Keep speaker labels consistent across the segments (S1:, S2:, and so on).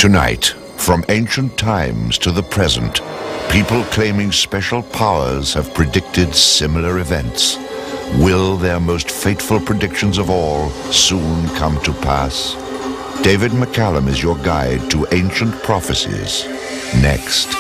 S1: Tonight, from ancient times to the present, people claiming special powers have predicted similar events. Will their most fateful predictions of all soon come to pass? David McCallum is your guide to ancient prophecies. Next.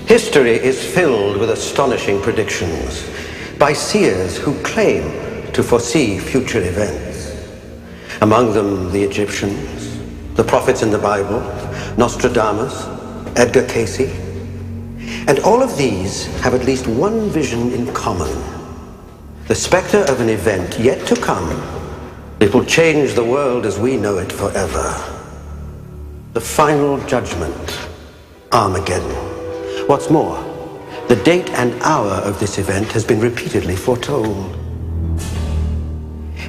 S2: History is filled with astonishing predictions by seers who claim to foresee future events. Among them, the Egyptians, the prophets in the Bible, Nostradamus, Edgar Cayce. And all of these have at least one vision in common: the specter of an event yet to come that will change the world as we know it forever. The final judgment, Armageddon. What's more, the date and hour of this event has been repeatedly foretold.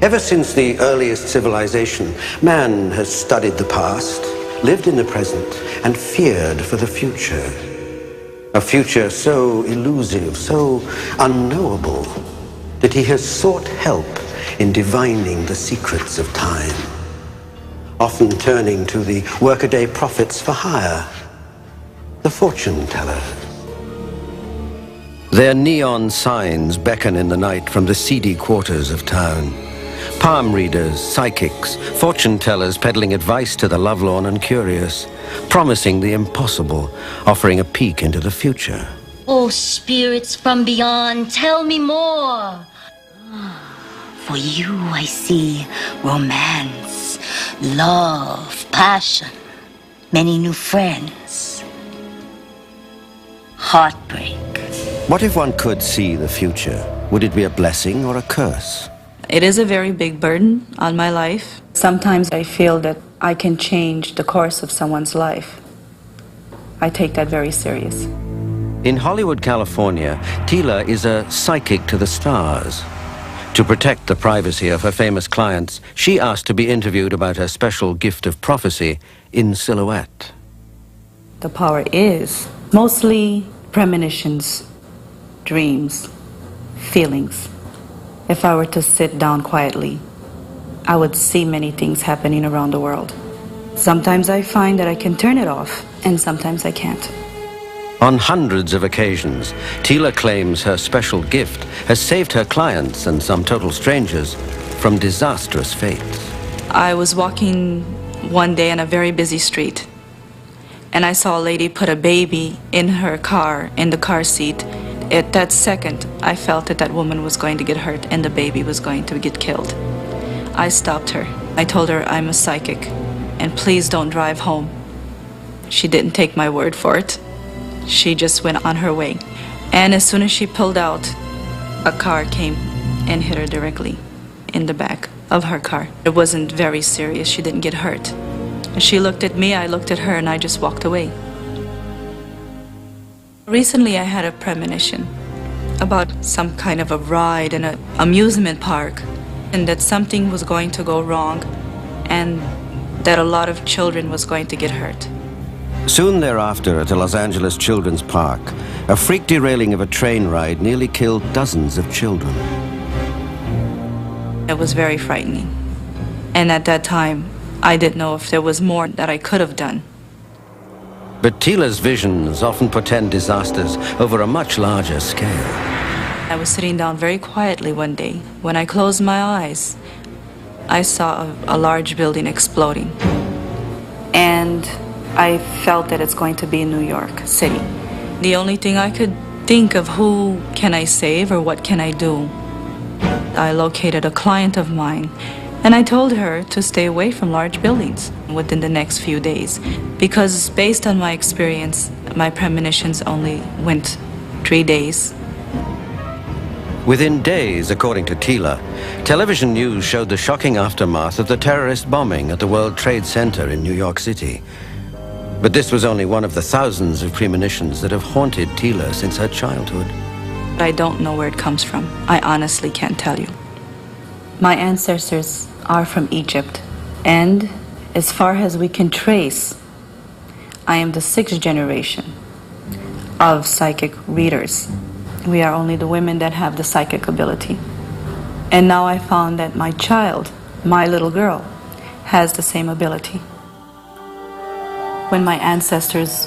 S2: Ever since the earliest civilization, man has studied the past, lived in the present, and feared for the future. A future so elusive, so unknowable, that he has sought help in divining the secrets of time, often turning to the workaday prophets for hire, the fortune teller. Their neon signs beckon in the night from the seedy quarters of town. Palm readers, psychics, fortune tellers peddling advice to the lovelorn and curious, promising the impossible, offering a peek into the future.
S3: Oh, spirits from beyond, tell me more. For you I see romance, love, passion, many new friends, heartbreak.
S2: What if one could see the future? Would it be a blessing or a curse?
S4: It is a very big burden on my life. Sometimes I feel that I can change the course of someone's life. I take that very serious.
S2: In Hollywood, California, Tila is a psychic to the stars. To protect the privacy of her famous clients, she asked to be interviewed about her special gift of prophecy in silhouette.
S4: The power is mostly premonitions, dreams, feelings. If I were to sit down quietly, I would see many things happening around the world. Sometimes I find that I can turn it off, and sometimes I can't.
S2: On hundreds of occasions, Tila claims her special gift has saved her clients and some total strangers from disastrous fates.
S4: I was walking one day on a very busy street, and I saw a lady put a baby in her car, in the car seat. At that second, I felt that that woman was going to get hurt and the baby was going to get killed. I stopped her. I told her I'm a psychic, and please don't drive home. She didn't take my word for it. She just went on her way. And as soon as she pulled out, a car came and hit her directly in the back of her car. It wasn't very serious. She didn't get hurt. She looked at me, I looked at her, and I just walked away. Recently, I had a premonition about some kind of a ride in an amusement park, and that something was going to go wrong, and that a lot of children was going to get hurt.
S2: Soon thereafter, at a Los Angeles children's park, a freak derailing of a train ride nearly killed dozens of children.
S4: It was very frightening. And at that time, I didn't know if there was more that I could have done.
S2: But Tila's visions often portend disasters over a much larger scale.
S4: I was sitting down very quietly one day. When I closed my eyes, I saw a large building exploding. And I felt that it's going to be in New York City. The only thing I could think of, who can I save or what can I do? I located a client of mine, and I told her to stay away from large buildings within the next few days, because based on my experience, my premonitions only went 3 days.
S2: Within days, according to Tila, television news showed the shocking aftermath of the terrorist bombing at the World Trade Center in New York City. But this was only one of the thousands of premonitions that have haunted Tila since her childhood.
S4: I don't know where it comes from. I honestly can't tell you. My ancestors are from Egypt, and as far as we can trace, I am the 6th generation of psychic readers. We are only the women that have the psychic ability. And now I found that my child, my little girl, has the same ability. When my ancestors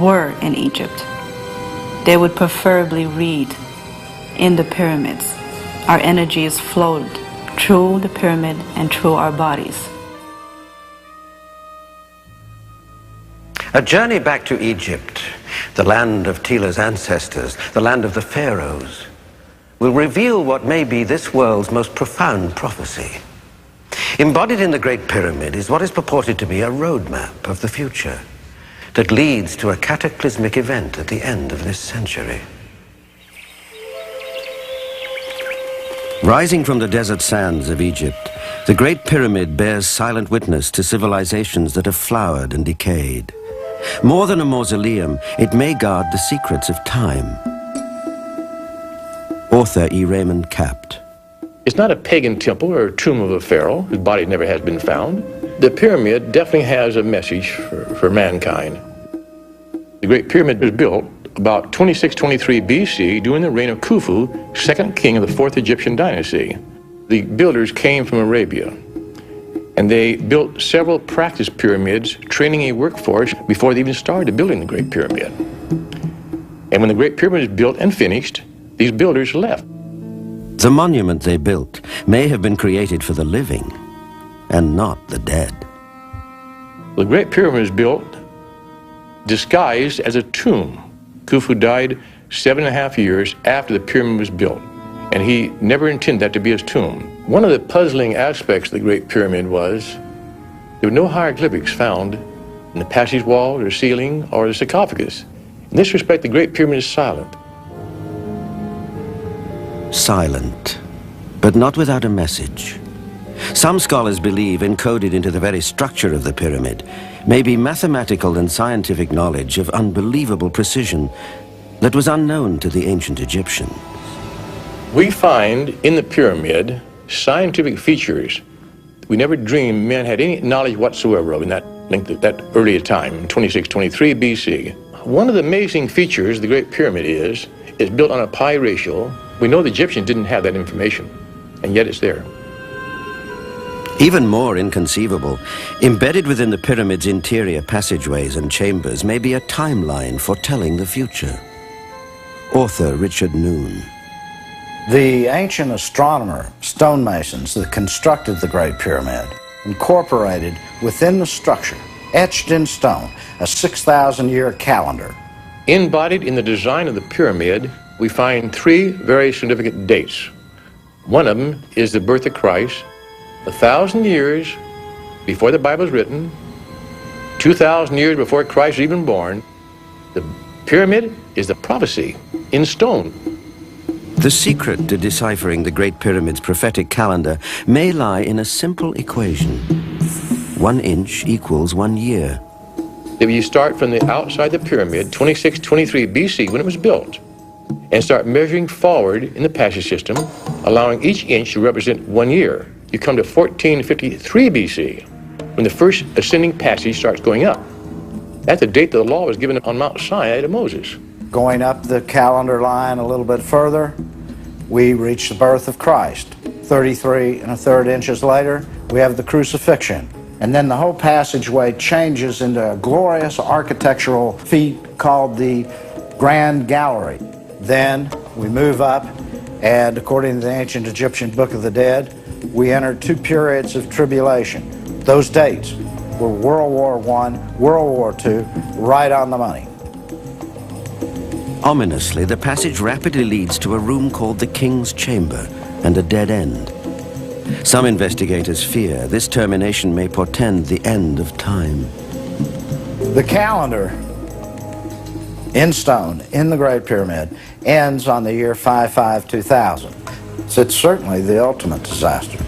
S4: were in Egypt, they would preferably read in the pyramids. Our energies flowed through the pyramid and through our bodies.
S2: A journey back to Egypt, the land of Tila's ancestors, the land of the pharaohs, will reveal what may be this world's most profound prophecy. Embodied in the Great Pyramid is what is purported to be a roadmap of the future that leads to a cataclysmic event at the end of this century. Rising from the desert sands of Egypt, the Great Pyramid bears silent witness to civilizations that have flowered and decayed. More than a mausoleum, it may guard the secrets of time. Author E. Raymond Capt.
S5: It's not a pagan temple or a tomb of a pharaoh whose body never has been found. The pyramid definitely has a message for mankind. The Great Pyramid was built about 2623 BC during the reign of Khufu, 2nd king of the 4th Egyptian dynasty. The builders came from Arabia, and they built several practice pyramids, training a workforce before they even started building the Great Pyramid. And when the Great Pyramid was built and finished, these builders left.
S2: The monument they built may have been created for the living and not the dead.
S5: The Great Pyramid was built disguised as a tomb. Khufu died 7.5 years after the pyramid was built, and he never intended that to be his tomb. One of the puzzling aspects of the Great Pyramid was there were no hieroglyphics found in the passage wall or ceiling or the sarcophagus. In this respect, the Great Pyramid is silent.
S2: Silent, but not without a message. Some scholars believe encoded into the very structure of the pyramid may be mathematical and scientific knowledge of unbelievable precision that was unknown to the ancient Egyptians.
S5: We find in the pyramid scientific features we never dreamed men had any knowledge whatsoever of in that earlier time, 2623 BC. One of the amazing features of the Great Pyramid is built on a pi ratio. We know the Egyptians didn't have that information, and yet it's there.
S2: Even more inconceivable, embedded within the pyramid's interior passageways and chambers may be a timeline foretelling the future. Author Richard Noon.
S6: The ancient astronomer, stonemasons that constructed the Great Pyramid, incorporated within the structure, etched in stone, a 6,000-year calendar.
S5: Embodied in the design of the pyramid, we find three very significant dates. One of them is the birth of Christ, 1,000 years before the Bible was written, 2,000 years before Christ was even born. The pyramid is the prophecy in stone.
S2: The secret to deciphering the Great Pyramid's prophetic calendar may lie in a simple equation. 1 inch equals 1 year.
S5: If you start from the outside the pyramid, 2623 BC, when it was built, and start measuring forward in the passage system, allowing each inch to represent 1 year, you come to 1453 BC, when the first ascending passage starts going up. That's the date that the law was given on Mount Sinai to Moses.
S6: Going up the calendar line a little bit further, we reach the birth of Christ. 33 1/3 inches later, we have the crucifixion. And then the whole passageway changes into a glorious architectural feat called the Grand Gallery. Then we move up, and according to the ancient Egyptian Book of the Dead, we enter 2 periods of tribulation. Those dates were World War I, World War II, right on the money.
S2: Ominously, the passage rapidly leads to a room called the King's Chamber and a dead end. Some investigators fear this termination may portend the end of time.
S6: The calendar in stone in the Great Pyramid ends on the year 55-2000. So it's certainly the ultimate disaster.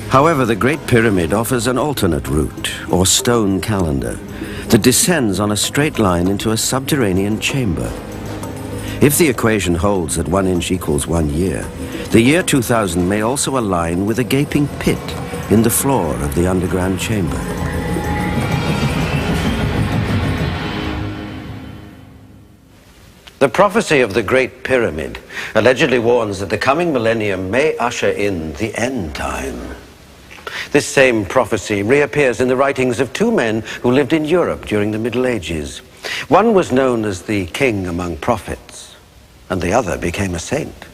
S2: However, the Great Pyramid offers an alternate route, or stone calendar, that descends on a straight line into a subterranean chamber. If the equation holds that 1 inch equals 1 year, the year 2000 may also align with a gaping pit in the floor of the underground chamber. The prophecy of the Great Pyramid allegedly warns that the coming millennium may usher in the end time. This same prophecy reappears in the writings of 2 men who lived in Europe during the Middle Ages. One was known as the king among prophets, and the other became a saint.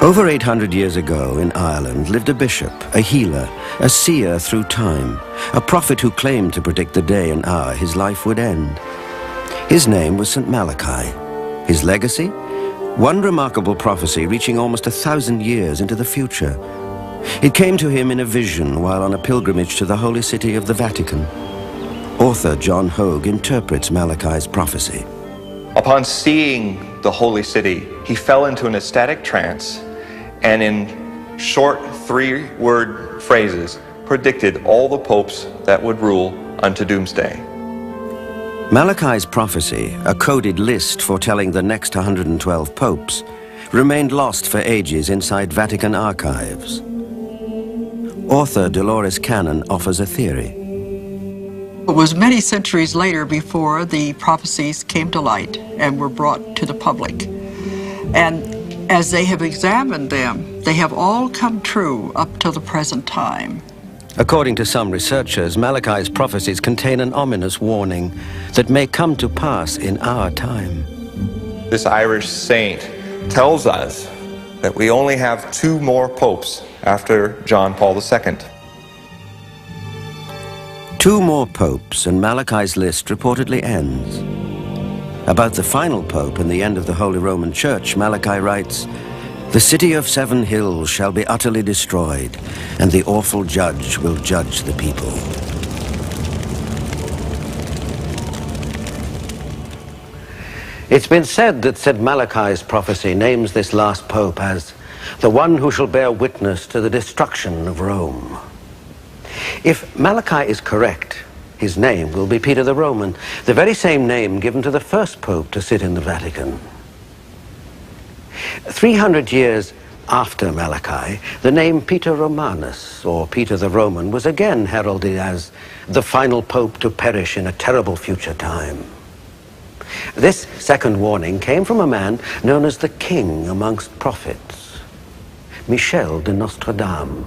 S2: Over 800 years ago in Ireland lived a bishop, a healer, a seer through time, a prophet who claimed to predict the day and hour his life would end. His name was St. Malachi. His legacy? One remarkable prophecy reaching almost 1,000 years into the future. It came to him in a vision while on a pilgrimage to the holy city of the Vatican. Author John Hogue interprets Malachi's prophecy.
S7: Upon seeing the holy city, he fell into an ecstatic trance and in short 3-word phrases predicted all the popes that would rule unto doomsday.
S2: Malachi's prophecy, a coded list foretelling the next 112 popes, remained lost for ages inside Vatican archives. Author Dolores Cannon offers a theory.
S8: It was many centuries later before the prophecies came to light and were brought to the public. And as they have examined them, they have all come true up to the present time.
S2: According to some researchers, Malachi's prophecies contain an ominous warning that may come to pass in our time.
S7: This Irish saint tells us that we only have 2 more popes after John Paul II.
S2: 2 more popes and Malachi's list reportedly ends. About the final pope and the end of the Holy Roman Church, Malachi writes, "The city of 7 hills shall be utterly destroyed, and the awful judge will judge the people." It's been said that St. Malachi's prophecy names this last pope as the one who shall bear witness to the destruction of Rome. If Malachi is correct, his name will be Peter the Roman, the very same name given to the first pope to sit in the Vatican. 300 years after Malachi, the name Peter Romanus, or Peter the Roman, was again heralded as the final pope to perish in a terrible future time. This second warning came from a man known as the king amongst prophets. Michel de Nostradamus.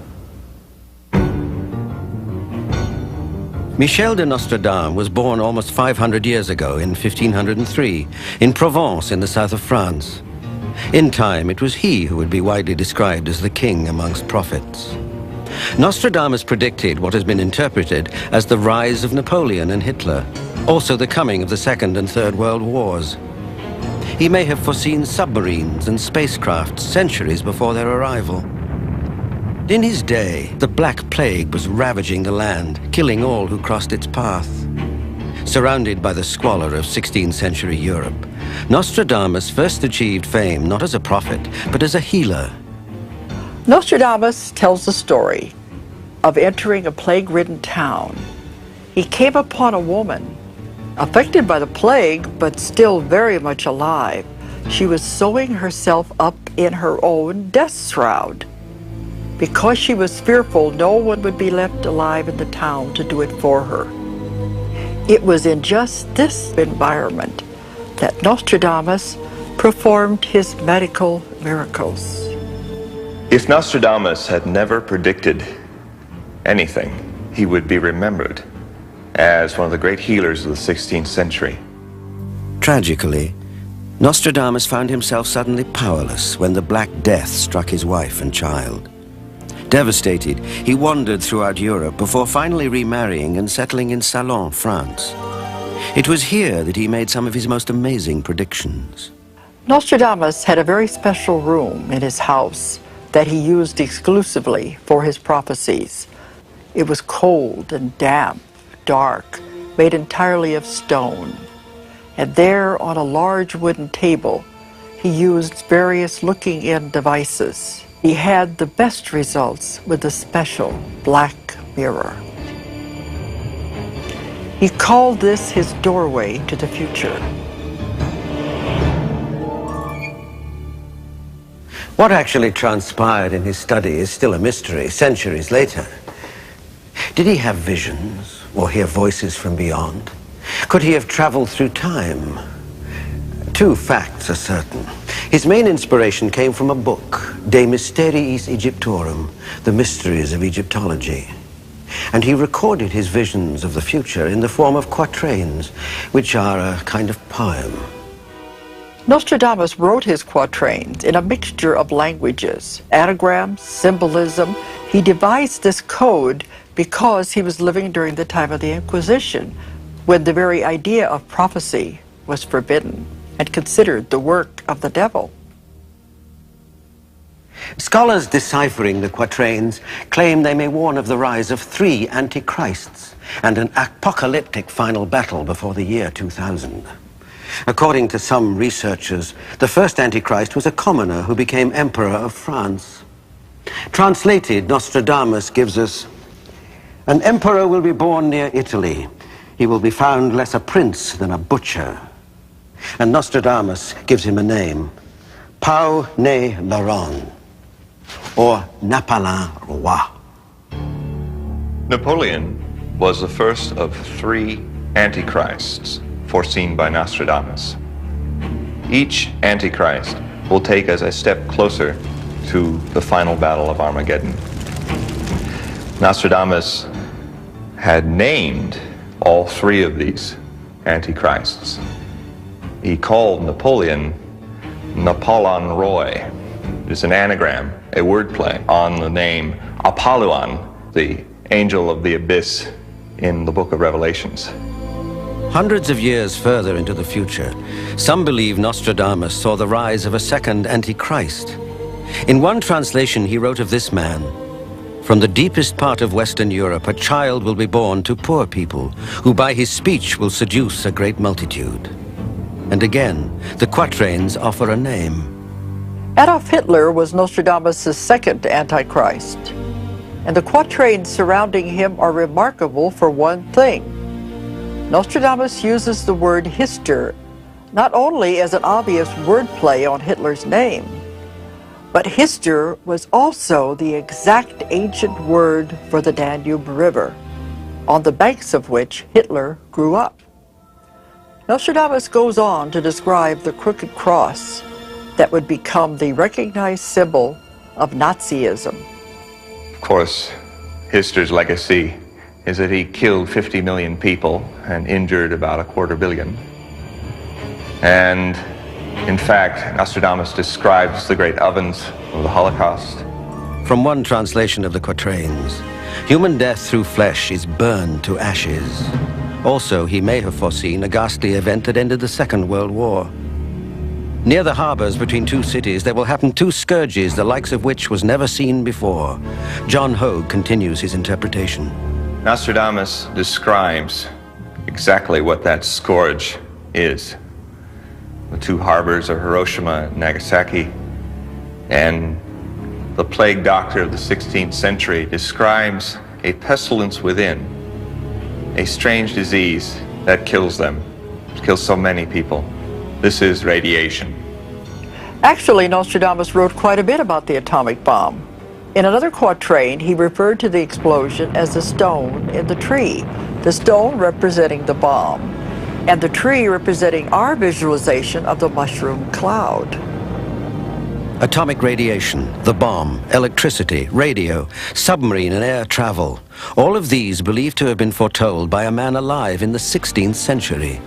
S2: Michel de Nostradamus was born almost 500 years ago in 1503 in Provence in the south of France. In time, it was he who would be widely described as the king amongst prophets. Nostradamus predicted what has been interpreted as the rise of Napoleon and Hitler, also the coming of the Second and Third World Wars. He may have foreseen submarines and spacecraft centuries before their arrival. In his day, the Black Plague was ravaging the land, killing all who crossed its path. Surrounded by the squalor of 16th century Europe, Nostradamus first achieved fame not as a prophet, but as a healer.
S8: Nostradamus tells the story of entering a plague-ridden town. He came upon a woman, affected by the plague, but still very much alive. She was sewing herself up in her own death shroud. Because she was fearful no one would be left alive in the town to do it for her. It was in just this environment that Nostradamus performed his medical miracles.
S7: If Nostradamus had never predicted anything, he would be remembered as one of the great healers of the 16th century.
S2: Tragically, Nostradamus found himself suddenly powerless when the Black Death struck his wife and child. Devastated, he wandered throughout Europe before finally remarrying and settling in Salon, France. It was here that he made some of his most amazing predictions.
S8: Nostradamus had a very special room in his house that he used exclusively for his prophecies. It was cold and damp, dark, made entirely of stone. And there on a large wooden table, he used various looking-in devices. He had the best results with a special black mirror. He called this his doorway to the future.
S2: What actually transpired in his study is still a mystery centuries later. Did he have visions or hear voices from beyond? Could he have traveled through time? Two facts are certain. His main inspiration came from a book, De Mysteriis Egyptorum, The Mysteries of Egyptology. And he recorded his visions of the future in the form of quatrains, which are a kind of poem.
S8: Nostradamus wrote his quatrains in a mixture of languages, anagrams, symbolism. He devised this code because he was living during the time of the Inquisition, when the very idea of prophecy was forbidden and considered the work of the devil.
S2: Scholars deciphering the quatrains claim they may warn of the rise of 3 antichrists and an apocalyptic final battle before the year 2000. According to some researchers, the first antichrist was a commoner who became emperor of France. Translated, Nostradamus gives us, "An emperor will be born near Italy. He will be found less a prince than a butcher." And Nostradamus gives him a name, Pau ne Laron, or Napoleon Roi.
S7: Napoleon was the first of 3 antichrists foreseen by Nostradamus. Each antichrist will take us a step closer to the final battle of Armageddon. Nostradamus had named all 3 of these antichrists. He called Napoleon Napoleon Roy. It's an anagram, a wordplay on the name Apollyon, the angel of the abyss in the book of Revelations.
S2: Hundreds of years further into the future, some believe Nostradamus saw the rise of a second Antichrist. In one translation, he wrote of this man, "From the deepest part of Western Europe, a child will be born to poor people, who by his speech will seduce a great multitude." And again, the quatrains offer a name.
S8: Adolf Hitler was Nostradamus' second Antichrist, and the quatrains surrounding him are remarkable for one thing. Nostradamus uses the word Hister not only as an obvious wordplay on Hitler's name, but Hister was also the exact ancient word for the Danube River, on the banks of which Hitler grew up. Nostradamus goes on to describe the crooked cross that would become the recognized symbol of Nazism.
S7: Of course, Hitler's legacy is that he killed 50 million people and injured about a quarter billion. And in fact, Nostradamus describes the great ovens of the Holocaust.
S2: From one translation of the quatrains, human death through flesh is burned to ashes. Also, he may have foreseen a ghastly event that ended the Second World War. Near the harbors between two cities, there will happen two scourges, the likes of which was never seen before. John Hogue continues his interpretation.
S7: Nostradamus describes exactly what that scourge is. The two harbors of Hiroshima and Nagasaki. And the plague doctor of the 16th century describes a pestilence within, a strange disease that kills them, kills so many people. This is radiation.
S8: Actually, Nostradamus wrote quite a bit about the atomic bomb. In another quatrain, he referred to the explosion as the stone in the tree, the stone representing the bomb, and the tree representing our visualization of the mushroom cloud.
S2: Atomic radiation, the bomb, electricity, radio, submarine and air travel, all of these believed to have been foretold by a man alive in the 16th century.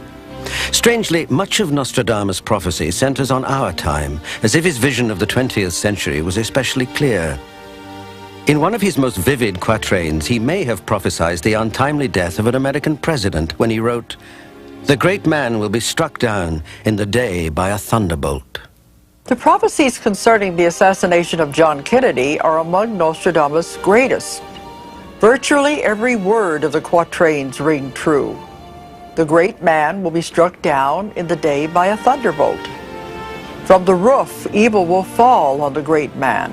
S2: Strangely, much of Nostradamus' prophecy centers on our time, as if his vision of the 20th century was especially clear. In one of his most vivid quatrains, he may have prophesied the untimely death of an American president when he wrote, "The great man will be struck down in the day by a thunderbolt."
S8: The prophecies concerning the assassination of John Kennedy are among Nostradamus' greatest. Virtually every word of the quatrains ring true. The great man will be struck down in the day by a thunderbolt. From the roof, evil will fall on the great man.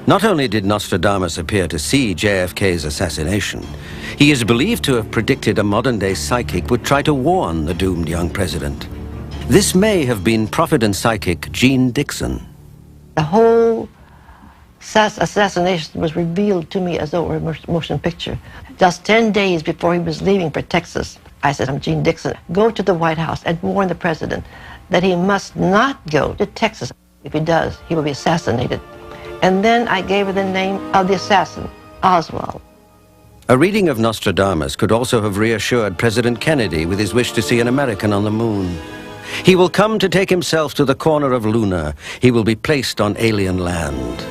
S2: Not only did Nostradamus appear to see JFK's assassination, he is believed to have predicted a modern-day psychic would try to warn the doomed young president. This may have been prophet and psychic Jeanne Dixon.
S9: The whole assassination was revealed to me as though it were a motion picture. Just 10 days before he was leaving for Texas, I said, "I'm Jeanne Dixon. Go to the White House and warn the president that he must not go to Texas. If he does, he will be assassinated." And then I gave her the name of the assassin, Oswald.
S2: A reading of Nostradamus could also have reassured President Kennedy with his wish to see an American on the moon. He will come to take himself to the corner of Luna. He will be placed on alien land.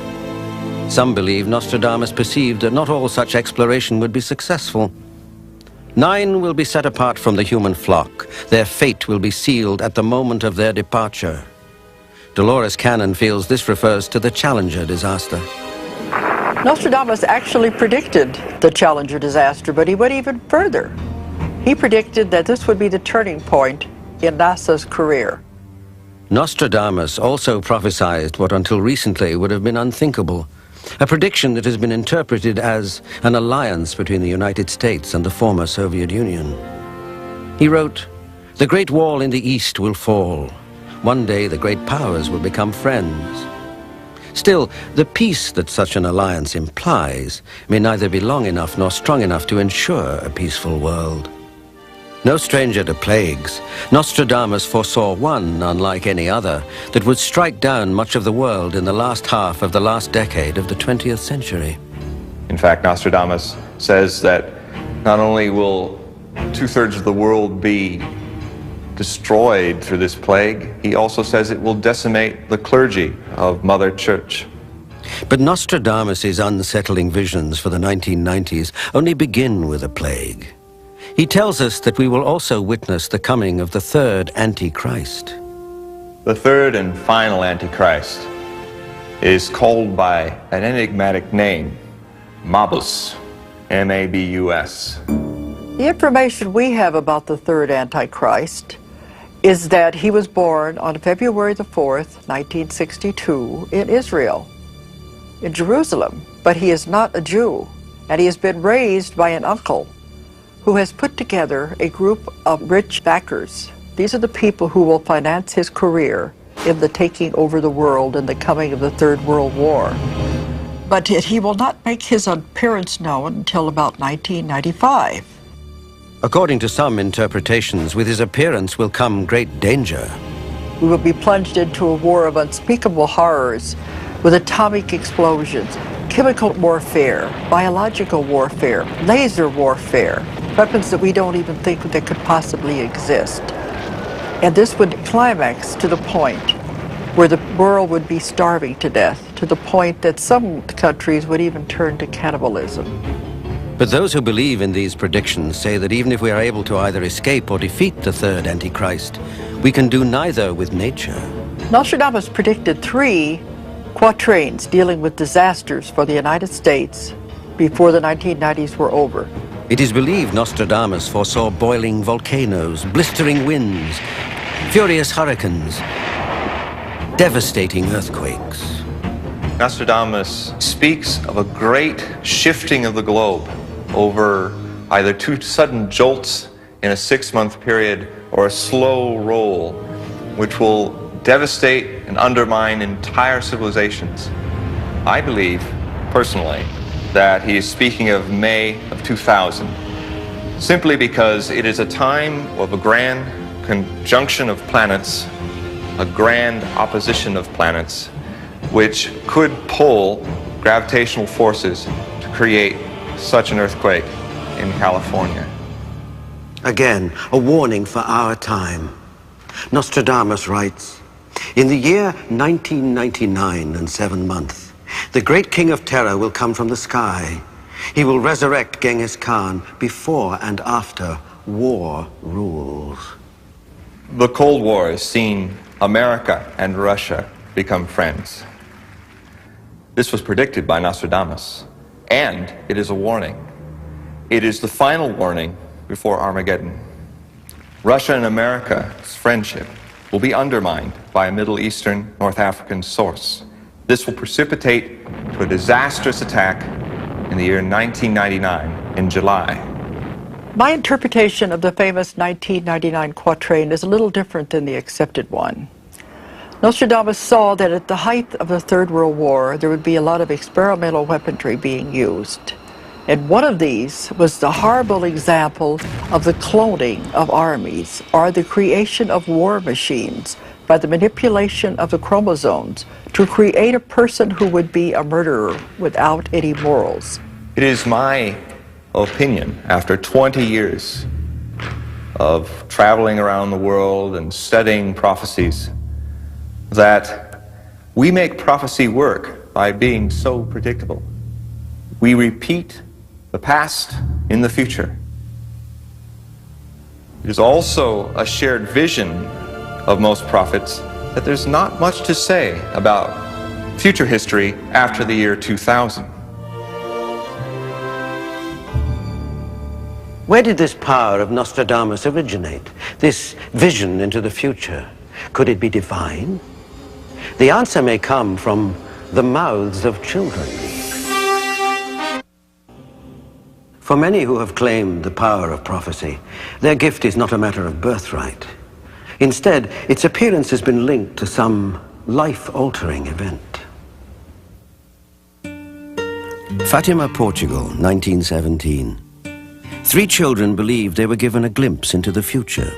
S2: Some believe Nostradamus perceived that not all such exploration would be successful. 9 will be set apart from the human flock. Their fate will be sealed at the moment of their departure. Dolores Cannon feels this refers to the Challenger disaster.
S8: Nostradamus actually predicted the Challenger disaster, but he went even further. He predicted that this would be the turning point in NASA's career.
S2: Nostradamus also prophesied what until recently would have been unthinkable, a prediction that has been interpreted as an alliance between the United States and the former Soviet Union. He wrote, "The Great Wall in the East will fall. One day the great powers will become friends." Still, the peace that such an alliance implies may neither be long enough nor strong enough to ensure a peaceful world. No stranger to plagues, Nostradamus foresaw one, unlike any other, that would strike down much of the world in the last half of the last decade of the 20th century.
S7: In fact, Nostradamus says that not only will 2/3 of the world be destroyed through this plague, he also says it will decimate the clergy of Mother Church.
S2: But Nostradamus' unsettling visions for the 1990s only begin with a plague. He tells us that we will also witness the coming of the third Antichrist.
S7: The third and final Antichrist is called by an enigmatic name, Mabus, M-A-B-U-S.
S8: The information we have about the third Antichrist is that he was born on February the 4th, 1962, in Israel, in Jerusalem, but he is not a Jew, and he has been raised by an uncle who has put together a group of rich backers. These are the people who will finance his career in the taking over the world and the coming of the Third World War. But he will not make his appearance known until about 1995.
S2: According to some interpretations, with his appearance will come great danger.
S8: We will be plunged into a war of unspeakable horrors with atomic explosions, chemical warfare, biological warfare, laser warfare, weapons that we don't even think that could possibly exist. And this would climax to the point where the world would be starving to death, to the point that some countries would even turn to cannibalism.
S10: But those who believe in these predictions say that even if we are able to either escape or defeat the third Antichrist, we can do neither with nature.
S8: Nostradamus predicted 3 quatrains dealing with disasters for the United States before the 1990s were over.
S10: It is believed Nostradamus foresaw boiling volcanoes, blistering winds, furious hurricanes, devastating earthquakes.
S7: Nostradamus speaks of a great shifting of the globe over either 2 sudden jolts in a 6-month period or a slow roll, which will devastate and undermine entire civilizations. I believe, personally, that he is speaking of May of 2000, simply because it is a time of a grand conjunction of planets, a grand opposition of planets, which could pull gravitational forces to create such an earthquake in California.
S2: Again, a warning for our time. Nostradamus writes, "In the year 1999 and 7 months, the great king of terror will come from the sky. He will resurrect Genghis Khan before and after war rules."
S7: The Cold War has seen America and Russia become friends. This was predicted by Nostradamus, and it is a warning. It is the final warning before Armageddon. Russia and America's friendship will be undermined by a Middle Eastern, North African source. This will precipitate to a disastrous attack in the year 1999 in July.
S8: My interpretation of the famous 1999 quatrain is a little different than the accepted one. Nostradamus saw that at the height of the Third World War, there would be a lot of experimental weaponry being used. And one of these was the horrible example of the cloning of armies, or the creation of war machines by the manipulation of the chromosomes to create a person who would be a murderer without any morals.
S7: It is my opinion, after 20 years of traveling around the world and studying prophecies, that we make prophecy work by being so predictable. We repeat the past in the future. It is also a shared vision of most prophets that there's not much to say about future history after the year 2000.
S2: Where did this power of Nostradamus originate? This vision into the future? Could it be divine? The answer may come from the mouths of children. For many who have claimed the power of prophecy, their gift is not a matter of birthright. Instead, its appearance has been linked to some life-altering event.
S10: Fatima, Portugal, 1917. 3 children believed they were given a glimpse into the future.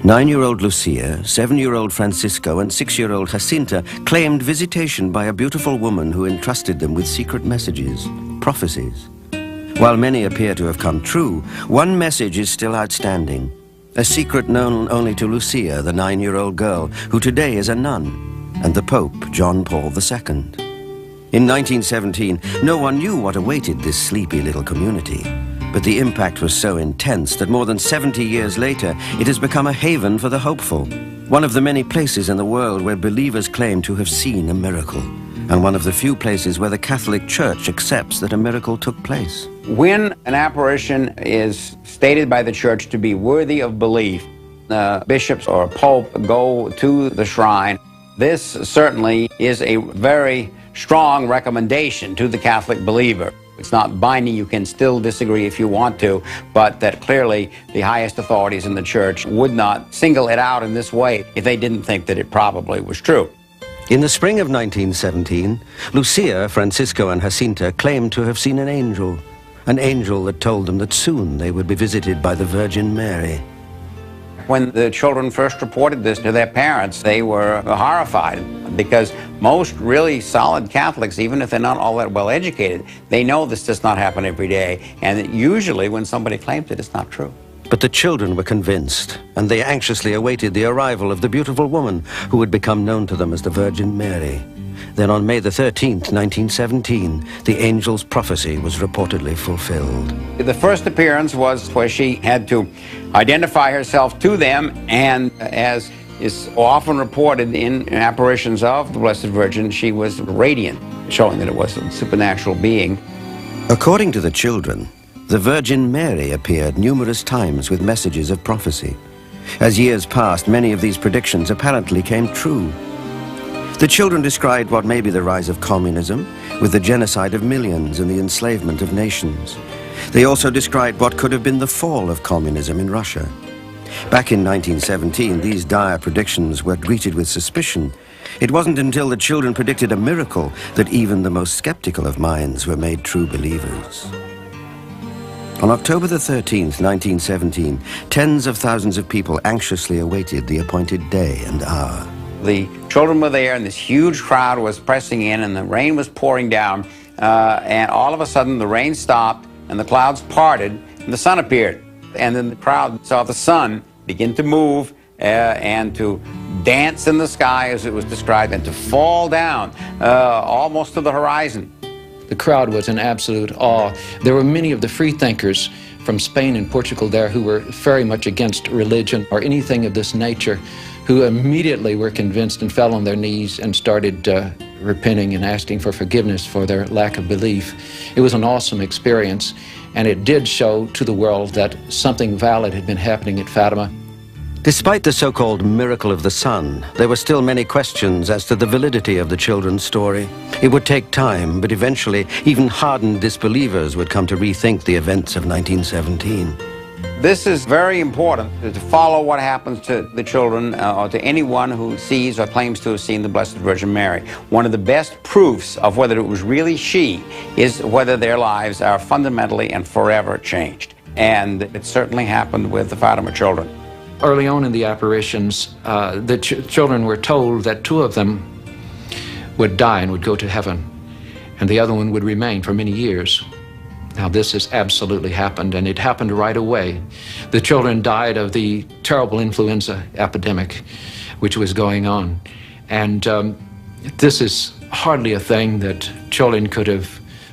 S10: 9-year-old Lucia, 7-year-old Francisco, and 6-year-old Jacinta claimed visitation by a beautiful woman who entrusted them with secret messages, prophecies. While many appear to have come true, one message is still outstanding, a secret known only to Lucia, the 9-year-old girl, who today is a nun, and the Pope, John Paul II. In 1917, no one knew what awaited this sleepy little community. But the impact was so intense that more than 70 years later, it has become a haven for the hopeful. One of the many places in the world where believers claim to have seen a miracle. And one of the few places where the Catholic Church accepts that a miracle took place.
S11: When an apparition is stated by the Church to be worthy of belief, bishops or pope go to the shrine. This certainly is a very strong recommendation to the Catholic believer. It's not binding, you can still disagree if you want to, but that clearly the highest authorities in the Church would not single it out in this way if they didn't think that it probably was true.
S10: In the spring of 1917, Lucia, Francisco, and Jacinta claimed to have seen an angel that told them that soon they would be visited by the Virgin Mary.
S11: When the children first reported this to their parents, they were horrified because Most really solid Catholics, even if they're not all that well educated, they know this does not happen every day, and that usually when somebody claims it, it's not true.
S10: But the children were convinced, and they anxiously awaited the arrival of the beautiful woman who would become known to them as the Virgin Mary. Then on May the 13th, 1917, the angel's prophecy was reportedly fulfilled.
S11: The first appearance was where she had to identify herself to them, and as is often reported in apparitions of the Blessed Virgin, she was radiant, showing that it was a supernatural being.
S10: According to the children, the Virgin Mary appeared numerous times with messages of prophecy. As years passed, many of these predictions apparently came true. The children described what may be the rise of communism, with the genocide of millions and the enslavement of nations. They also described what could have been the fall of communism in Russia. Back in 1917, these dire predictions were greeted with suspicion. It wasn't until the children predicted a miracle that even the most skeptical of minds were made true believers. On October the 13th, 1917, tens of thousands of people anxiously awaited the appointed day and hour.
S11: The children were there, and this huge crowd was pressing in, and the rain was pouring down, and all of a sudden the rain stopped, and the clouds parted, and the sun appeared. And then the crowd saw the sun begin to move and to dance in the sky, as it was described, and to fall down almost to the horizon.
S12: The crowd was in absolute awe. There were many of the free thinkers from Spain and Portugal there who were very much against religion or anything of this nature, who immediately were convinced and fell on their knees and started repenting and asking for forgiveness for their lack of belief. It was an awesome experience, and it did show to the world that something valid had been happening at Fatima.
S10: Despite the so-called miracle of the sun, there were still many questions as to the validity of the children's story. It would take time, but eventually even hardened disbelievers would come to rethink the events of 1917.
S11: This is very important, to follow what happens to the children or to anyone who sees or claims to have seen the Blessed Virgin Mary. One of the best proofs of whether it was really she is whether their lives are fundamentally and forever changed. And it certainly happened with the Fatima children.
S12: Early on in the apparitions, the children were told that two of them would die and would go to heaven, and the other one would remain for many years. Now, this has absolutely happened, and it happened right away. The children died of the terrible influenza epidemic which was going on. And this is hardly a thing that children could have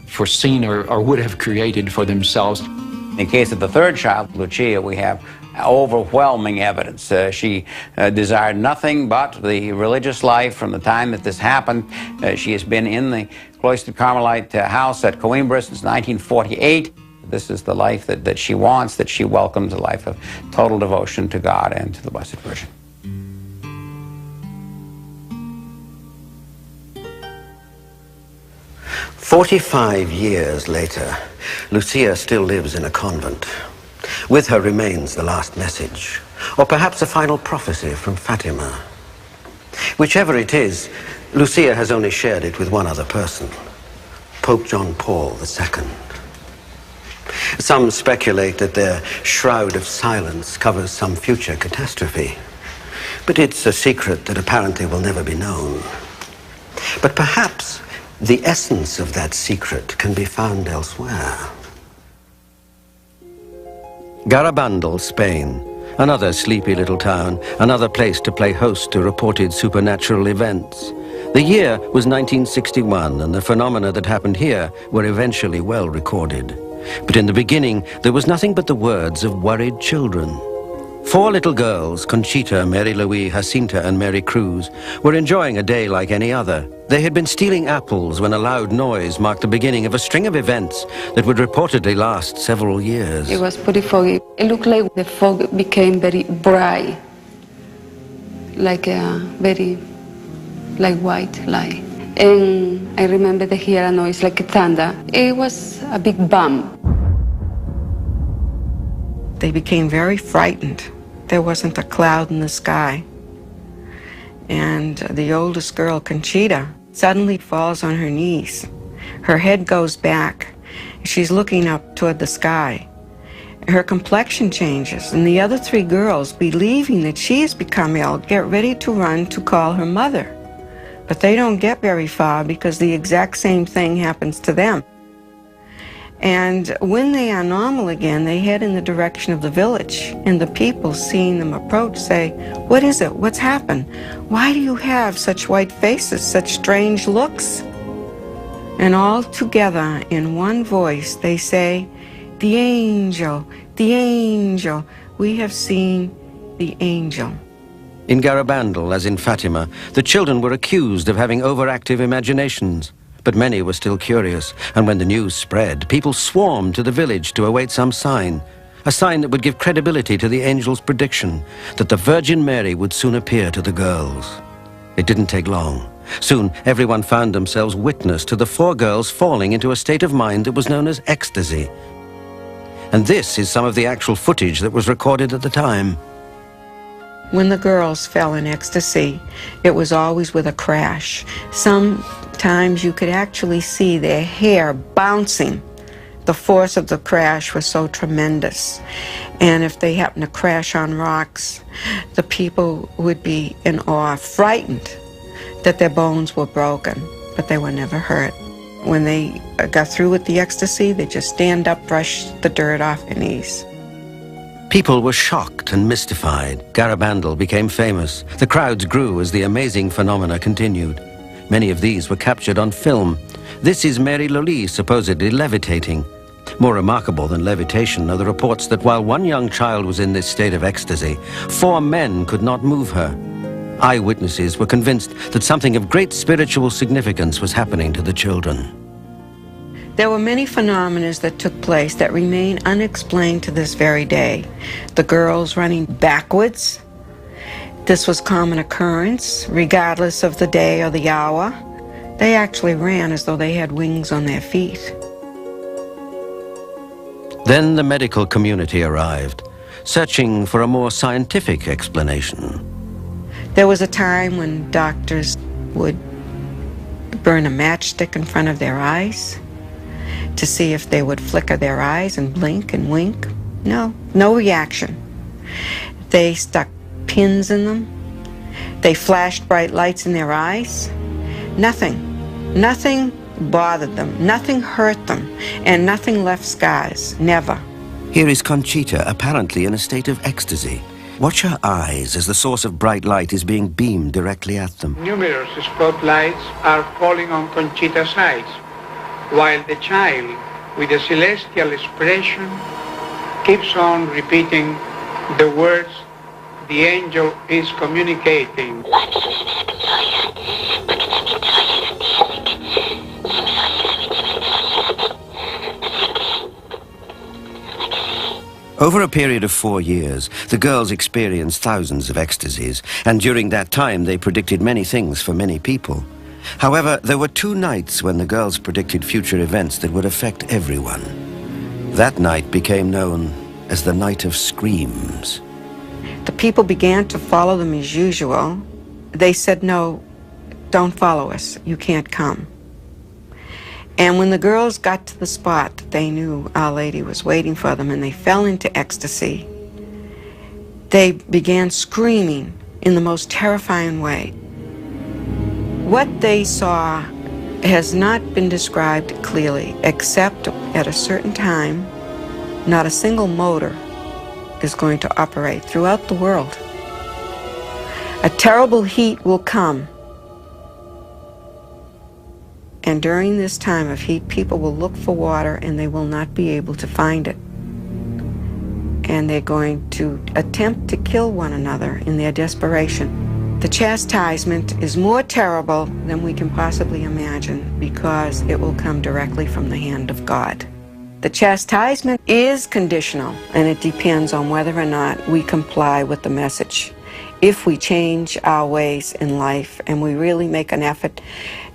S12: foreseen or would have created for themselves.
S11: In the case of the third child, Lucia, we have overwhelming evidence. She desired nothing but the religious life from the time that this happened. She has been in the cloistered Carmelite house at Coimbra since 1948. This is the life that she wants, that she welcomes, a life of total devotion to God and to the Blessed Virgin.
S2: "45 years later, Lucia still lives in a convent. With her remains the last message, or perhaps a final prophecy from Fatima. Whichever it is, Lucia has only shared it with one other person, Pope John Paul II. Some speculate that their shroud of silence covers some future catastrophe, but it's a secret that apparently will never be known. But perhaps the essence of that secret can be found elsewhere.
S10: Garabandal, Spain, another sleepy little town, another place to play host to reported supernatural events. The year was 1961, and the phenomena that happened here were eventually well recorded. But in the beginning, there was nothing but the words of worried children. 4 little girls, Conchita, Mary Louise, Jacinta, and Mary Cruz, were enjoying a day like any other. They had been stealing apples when a loud noise marked the beginning of a string of events that would reportedly last several years.
S13: It was pretty foggy. It looked like the fog became very bright, like white light. And I remember to hear a noise like a thunder. It was a big bump.
S14: They became very frightened. There wasn't a cloud in the sky. And the oldest girl, Conchita, suddenly falls on her knees. Her head goes back. She's looking up toward the sky. Her complexion changes, and the other 3 girls, believing that she has become ill, get ready to run to call her mother. but they don't get very far because the exact same thing happens to them. And when they are normal again, they head in the direction of the village, and the people, seeing them approach, say, "What is it? What's happened? Why do you have such white faces, such strange looks?" And all together in one voice they say, "The angel, the angel, we have seen the angel."
S10: In Garabandal, as in Fatima, the children were accused of having overactive imaginations. But many were still curious, and when the news spread, people swarmed to the village to await some sign, a sign that would give credibility to the angel's prediction that the Virgin Mary would soon appear to the girls. It didn't take long. Soon, everyone found themselves witness to the 4 girls falling into a state of mind that was known as ecstasy. And this is some of the actual footage that was recorded at the time.
S14: When the girls fell in ecstasy, it was always with a crash. Sometimes you could actually see their hair bouncing. The force of the crash was so tremendous. And if they happened to crash on rocks, the people would be in awe, frightened that their bones were broken, but they were never hurt. When they got through with the ecstasy, they just stand up, brush the dirt off their knees.
S10: People were shocked and mystified. Garabandal became famous. The crowds grew as the amazing phenomena continued. Many of these were captured on film. This is Mary Loli supposedly levitating. More remarkable than levitation are the reports that while one young child was in this state of ecstasy, 4 men could not move her. Eyewitnesses were convinced that something of great spiritual significance was happening to the children.
S14: There were many phenomena that took place that remain unexplained to this very day. The girls running backwards. This was common occurrence, regardless of the day or the hour. They actually ran as though they had wings on their feet.
S10: Then the medical community arrived, searching for a more scientific explanation.
S14: There was a time when doctors would burn a matchstick in front of their eyes to see if they would flicker their eyes and blink and wink. No reaction. They stuck pins in them. They flashed bright lights in their eyes. Nothing bothered them. Nothing hurt them. And nothing left scars. Never.
S10: Here is Conchita, apparently in a state of ecstasy. Watch her eyes as the source of bright light is being beamed directly at them.
S15: Numerous spotlights are falling on Conchita's eyes, while the child, with a celestial expression, keeps on repeating the words the angel is communicating.
S10: Over a period of 4 years, the girls experienced thousands of ecstasies, and during that time they predicted many things for many people. However, there were 2 nights when the girls predicted future events that would affect everyone. That night became known as the Night of Screams.
S14: The people began to follow them as usual. They said, "No, don't follow us. You can't come." And when the girls got to the spot, they knew Our Lady was waiting for them, and they fell into ecstasy. They began screaming in the most terrifying way. What they saw has not been described clearly, except at a certain time, not a single motor is going to operate throughout the world. A terrible heat will come. And during this time of heat, people will look for water and they will not be able to find it. And they're going to attempt to kill one another in their desperation. The chastisement is more terrible than we can possibly imagine because it will come directly from the hand of God. The chastisement is conditional, and it depends on whether or not we comply with the message. If we change our ways in life and we really make an effort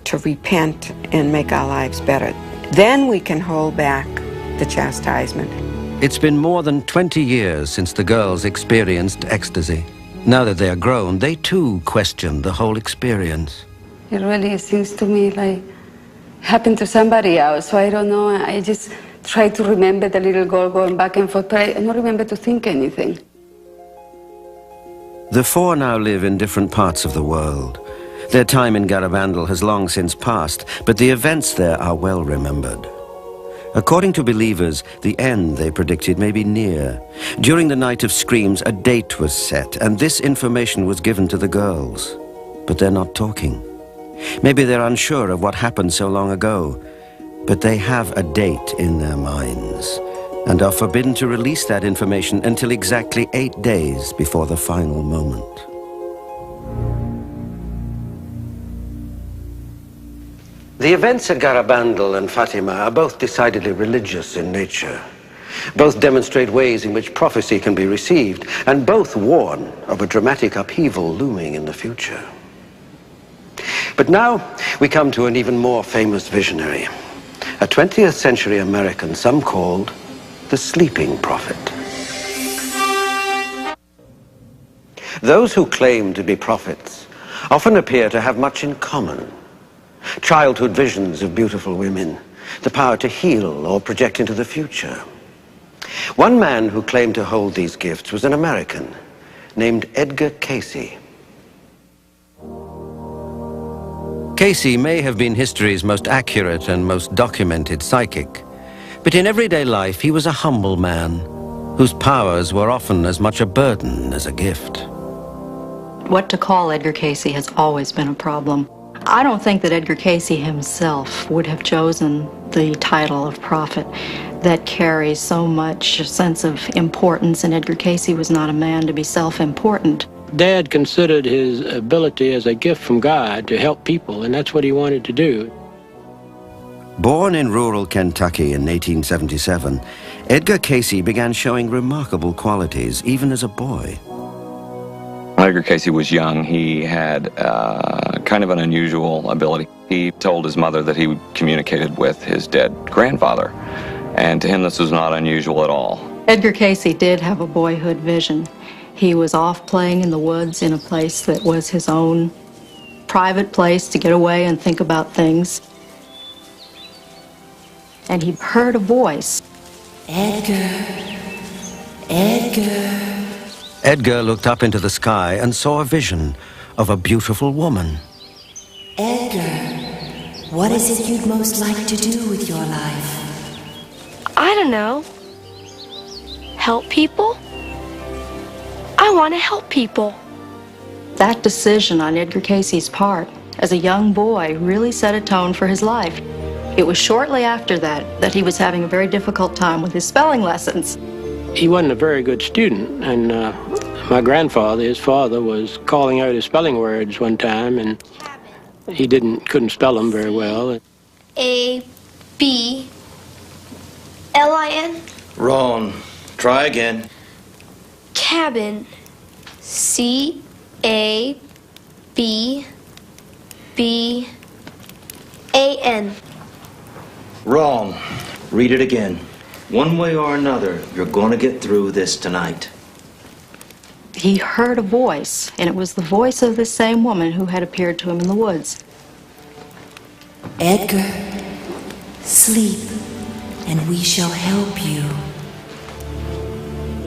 S14: to repent and make our lives better, then we can hold back the chastisement.
S10: It's been more than 20 years since the girls experienced ecstasy. Now that they are grown, they too question the whole experience.
S13: It really seems to me like happened to somebody else, so I don't know. I just try to remember the little girl going back and forth, but I don't remember to think anything.
S10: The 4 now live in different parts of the world. Their time in Garabandal has long since passed, but the events there are well remembered. According to believers, the end they predicted may be near. During the night of screams, a date was set, and this information was given to the girls. But they're not talking. Maybe they're unsure of what happened so long ago, but they have a date in their minds and are forbidden to release that information until exactly 8 days before the final moment.
S2: The events at Garabandal and Fatima are both decidedly religious in nature. Both demonstrate ways in which prophecy can be received, and both warn of a dramatic upheaval looming in the future. But now we come to an even more famous visionary, a 20th century American some called the sleeping prophet. Those who claim to be prophets often appear to have much in common. Childhood visions of beautiful women, the power to heal or project into the future. One man who claimed to hold these gifts was an American named Edgar Cayce.
S10: Cayce may have been history's most accurate and most documented psychic, but in everyday life he was a humble man whose powers were often as much a burden as a gift.
S16: What to call Edgar Cayce has always been a problem. I don't think that Edgar Cayce himself would have chosen the title of prophet that carries so much sense of importance, and Edgar Cayce was not a man to be self-important.
S17: Dad considered his ability as a gift from God to help people, and that's what he wanted to do.
S10: Born in rural Kentucky in 1877, Edgar Cayce began showing remarkable qualities even as a boy.
S18: When Edgar Cayce was young, he had kind of an unusual ability. He told his mother that he communicated with his dead grandfather, and to him this was not unusual at all.
S16: Edgar Cayce did have a boyhood vision. He was off playing in the woods in a place that was his own private place to get away and think about things. And he heard a voice.
S3: Edgar, Edgar.
S10: Edgar looked up into the sky and saw a vision of a beautiful woman.
S3: Edgar, what is it you'd most like to do with your life?
S19: I don't know. Help people? I want to help people.
S16: That decision on Edgar Cayce's part as a young boy really set a tone for his life. It was shortly after that he was having a very difficult time with his spelling lessons.
S17: He wasn't a very good student, and my grandfather, his father, was calling out his spelling words one time, and he couldn't spell them very well.
S19: A-B-L-I-N?
S20: Wrong. Try again.
S19: Cabin. C-A-B-B-A-N.
S20: Wrong. Read it again. One way or another, you're going to get through this tonight.
S16: He heard a voice, and it was the voice of this same woman who had appeared to him in the woods.
S3: Edgar, sleep, and we shall help you.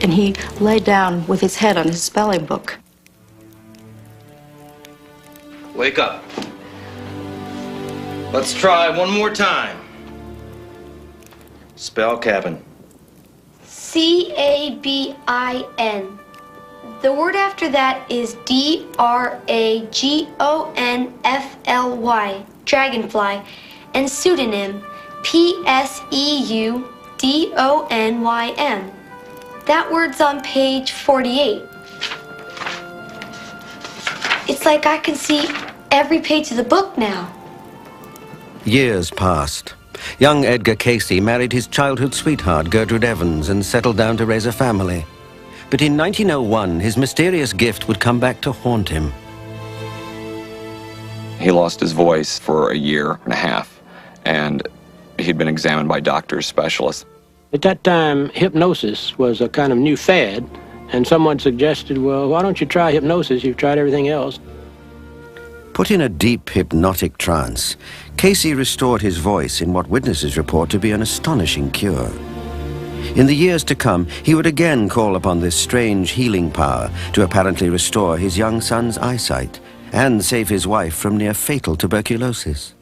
S16: And he lay down with his head on his spelling book.
S20: Wake up. Let's try one more time. Spell cabin.
S19: C-A-B-I-N. The word after that is D-R-A-G-O-N-F-L-Y, dragonfly, and pseudonym, P-S-E-U-D-O-N-Y-M. That word's on page 48. It's like I can see every page of the book now.
S10: Years passed. Young Edgar Cayce married his childhood sweetheart, Gertrude Evans, and settled down to raise a family. But in 1901, his mysterious gift would come back to haunt him.
S18: He lost his voice for a year and a half, and he'd been examined by doctors, specialists.
S17: At that time, hypnosis was a kind of new fad, and someone suggested, well, why don't you try hypnosis? You've tried everything else.
S10: Put in a deep hypnotic trance, Cayce restored his voice in what witnesses report to be an astonishing cure. In the years to come, he would again call upon this strange healing power to apparently restore his young son's eyesight and save his wife from near-fatal tuberculosis.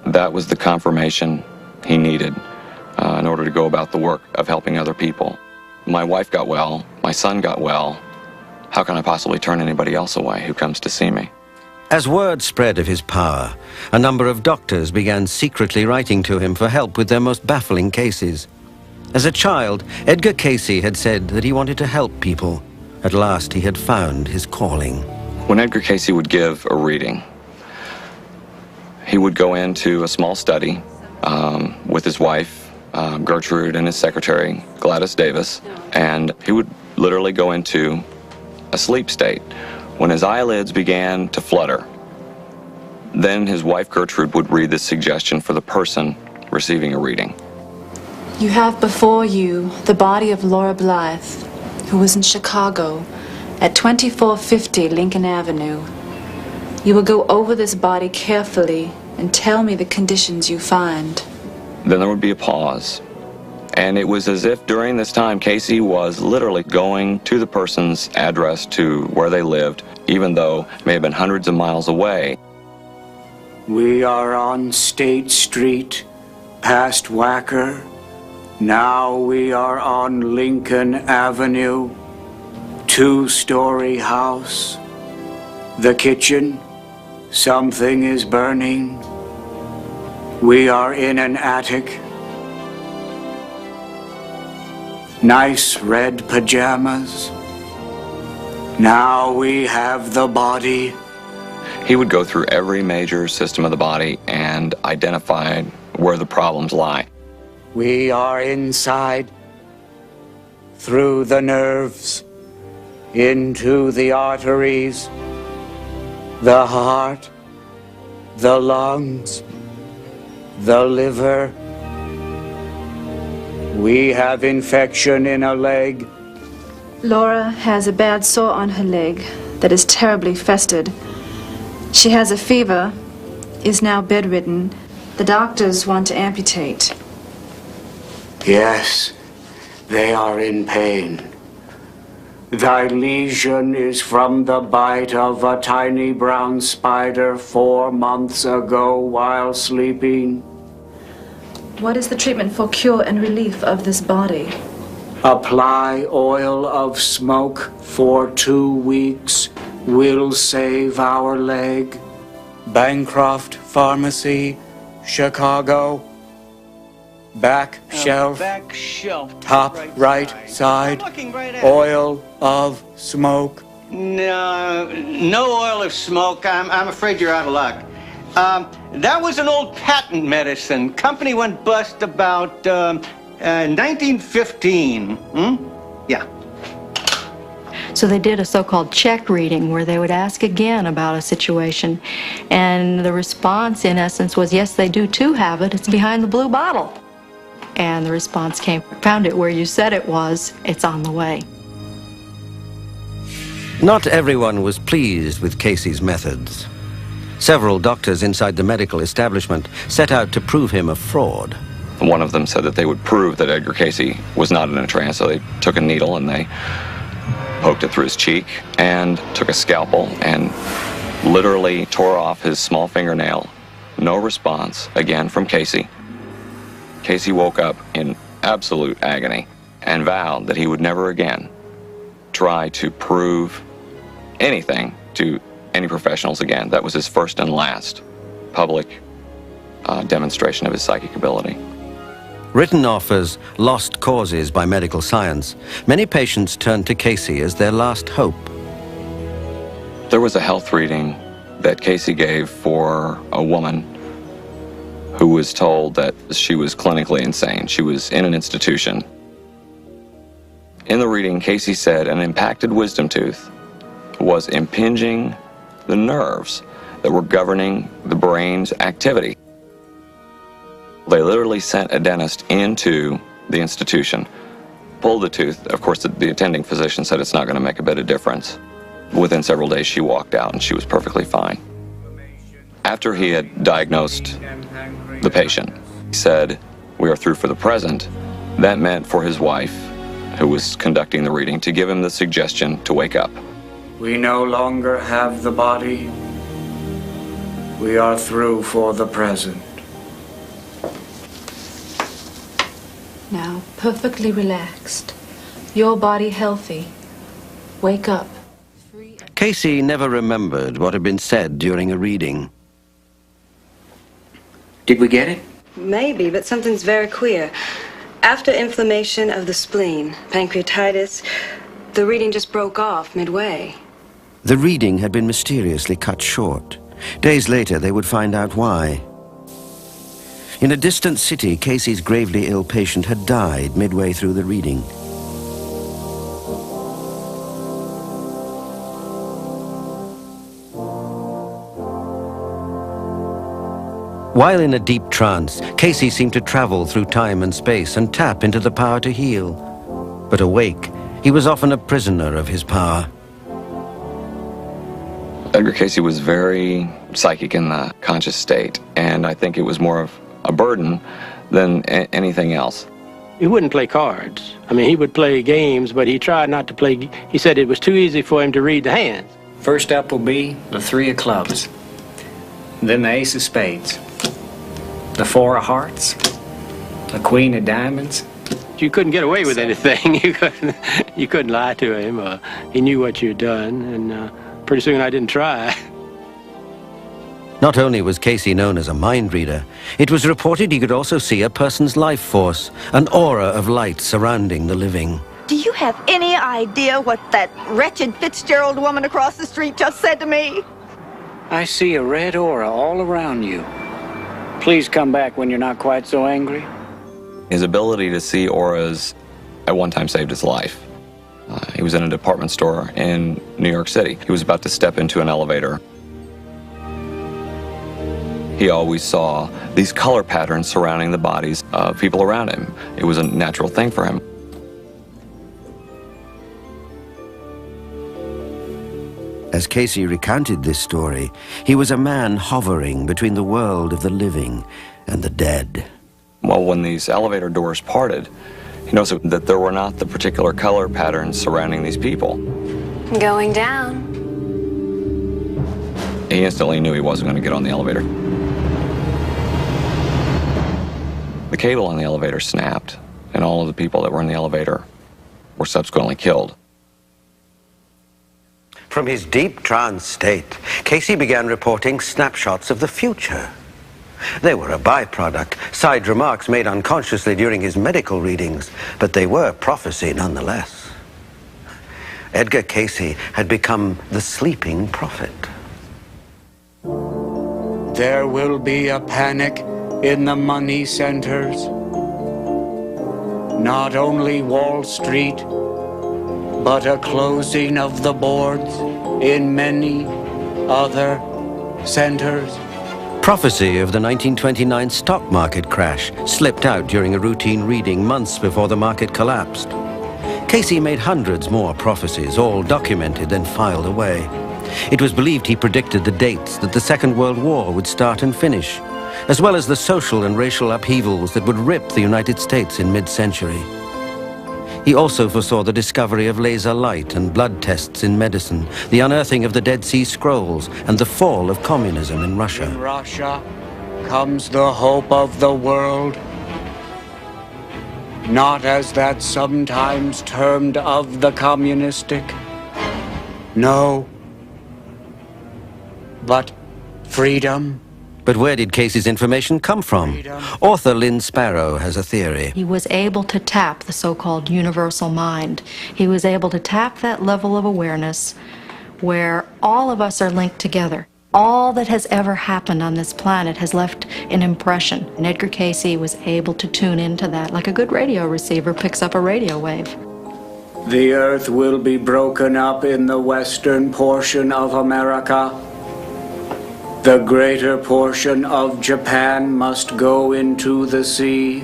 S18: That was the confirmation he needed in order to go about the work of helping other people. My wife got well, my son got well. How can I possibly turn anybody else away who comes to see me?
S10: As word spread of his power, a number of doctors began secretly writing to him for help with their most baffling cases. As a child, Edgar Cayce had said that he wanted to help people. At last, he had found his calling.
S18: When Edgar Cayce would give a reading, he would go into a small study with his wife, Gertrude, and his secretary, Gladys Davis, and he would literally go into a sleep state. When his eyelids began to flutter, then his wife Gertrude would read this suggestion for the person receiving a reading.
S21: You have before you the body of Laura Blythe, who was in Chicago at 2450 Lincoln Avenue. You will go over this body carefully and tell me the conditions you find.
S18: Then there would be a pause. And it was as if during this time, Cayce was literally going to the person's address to where they lived, even though it may have been hundreds of miles away.
S22: We are on State Street, past Wacker. Now we are on Lincoln Avenue, two-story house. The kitchen, something is burning. We are in an attic. Nice red pajamas. Now we have the body.
S18: He would go through every major system of the body and identify where the problems lie.
S22: We are inside, through the nerves, into the arteries, the heart, the lungs, the liver. We have infection in a leg.
S21: Laura has a bad sore on her leg that is terribly festered. She has a fever, is now bedridden. The doctors want to amputate.
S22: Yes, they are in pain. Thy lesion is from the bite of a tiny brown spider 4 months ago while sleeping.
S21: What is the treatment for cure and relief of this body?
S22: Apply oil of smoke for 2 weeks. Will save our leg. Bancroft Pharmacy, Chicago. Back shelf.
S23: Back shelf.
S22: Top right side. Oil of smoke.
S23: No oil of smoke. I'm afraid you're out of luck. That was an old patent medicine. Company went bust about 1915. Yeah.
S16: So they did a so-called check reading where they would ask again about a situation, and the response in essence was, yes, they do too have it. It's behind the blue bottle. And the response came, found it where you said it was. It's on the way.
S10: Not everyone was pleased with Cayce's methods. Several doctors inside the medical establishment set out to prove him a fraud.
S18: One of them said that they would prove that Edgar Cayce was not in a trance, so they took a needle and they poked it through his cheek and took a scalpel and literally tore off his small fingernail. No response, again, from Cayce. Cayce woke up in absolute agony and vowed that he would never again try to prove anything to any professionals again. That was his first and last public demonstration of his psychic ability.
S10: Written off as lost causes by medical science, many patients turned to Cayce as their last hope.
S18: There was a health reading that Cayce gave for a woman who was told that she was clinically insane. She was in an institution. In the reading, Cayce said an impacted wisdom tooth was impinging the nerves that were governing the brain's activity. They literally sent a dentist into the institution, pulled the tooth. Of course, the attending physician said it's not going to make a bit of difference. Within several days, she walked out and she was perfectly fine. After he had diagnosed the patient, he said, "We are through for the present." That meant for his wife, who was conducting the reading, to give him the suggestion to wake up.
S22: We no longer have the body. We are through for the present.
S21: Now, perfectly relaxed. Your body healthy. Wake up.
S10: Cayce never remembered what had been said during a reading.
S1: Did we get it?
S4: Maybe, but something's very queer. After inflammation of the spleen, pancreatitis, the reading just broke off midway.
S10: The reading had been mysteriously cut short. Days later, they would find out why. In a distant city, Cayce's gravely ill patient had died midway through the reading. While in a deep trance, Cayce seemed to travel through time and space and tap into the power to heal. But awake, he was often a prisoner of his power.
S18: Edgar Cayce was very psychic in the conscious state, and I think it was more of a burden than anything else.
S17: He wouldn't play cards. I mean, he would play games, but he tried not to play. He said it was too easy for him to read the hands.
S1: First up will be the 3 of clubs, then the ace of spades, the 4 of hearts, the queen of diamonds.
S17: You couldn't get away with anything. You couldn't lie to him. He knew what you'd done, and pretty soon I didn't try.
S10: Not only was Cayce known as a mind reader, it was reported he could also see a person's life force, an aura of light surrounding the living.
S5: Do you have any idea what that wretched Fitzgerald woman across the street just said to me?
S22: I see a red aura all around you. Please come back when you're not quite so angry.
S18: His ability to see auras at one time saved his life. He was in a department store in New York City. He was about to step into an elevator. He always saw these color patterns surrounding the bodies of people around him. It was a natural thing for him.
S10: As Cayce recounted this story, he was a man hovering between the world of the living and the dead.
S18: Well, when these elevator doors parted, he noticed that there were not the particular color patterns surrounding these people.
S4: Going down.
S18: He instantly knew he wasn't going to get on the elevator. The cable on the elevator snapped, and all of the people that were in the elevator were subsequently killed.
S2: From his deep trance state, Cayce began reporting snapshots of the future. They were a byproduct, side remarks made unconsciously during his medical readings, but they were prophecy nonetheless. Edgar Cayce had become the sleeping prophet.
S22: There will be a panic in the money centers. Not only Wall Street, but a closing of the boards in many other centers.
S10: Prophecy of the 1929 stock market crash slipped out during a routine reading months before the market collapsed. Cayce made hundreds more prophecies, all documented and filed away. It was believed he predicted the dates that the Second World War would start and finish, as well as the social and racial upheavals that would rip the United States in mid-century. He also foresaw the discovery of laser light and blood tests in medicine, the unearthing of the Dead Sea Scrolls, and the fall of communism in Russia.
S22: In Russia comes the hope of the world, not as that sometimes termed of the communistic. No, but freedom.
S10: But where did Cayce's information come from? Author Lynn Sparrow has a theory.
S16: He was able to tap the so-called universal mind. He was able to tap that level of awareness where all of us are linked together. All that has ever happened on this planet has left an impression. And Edgar Cayce was able to tune into that like a good radio receiver picks up a radio wave.
S22: The earth will be broken up in the western portion of America. The greater portion of Japan must go into the sea.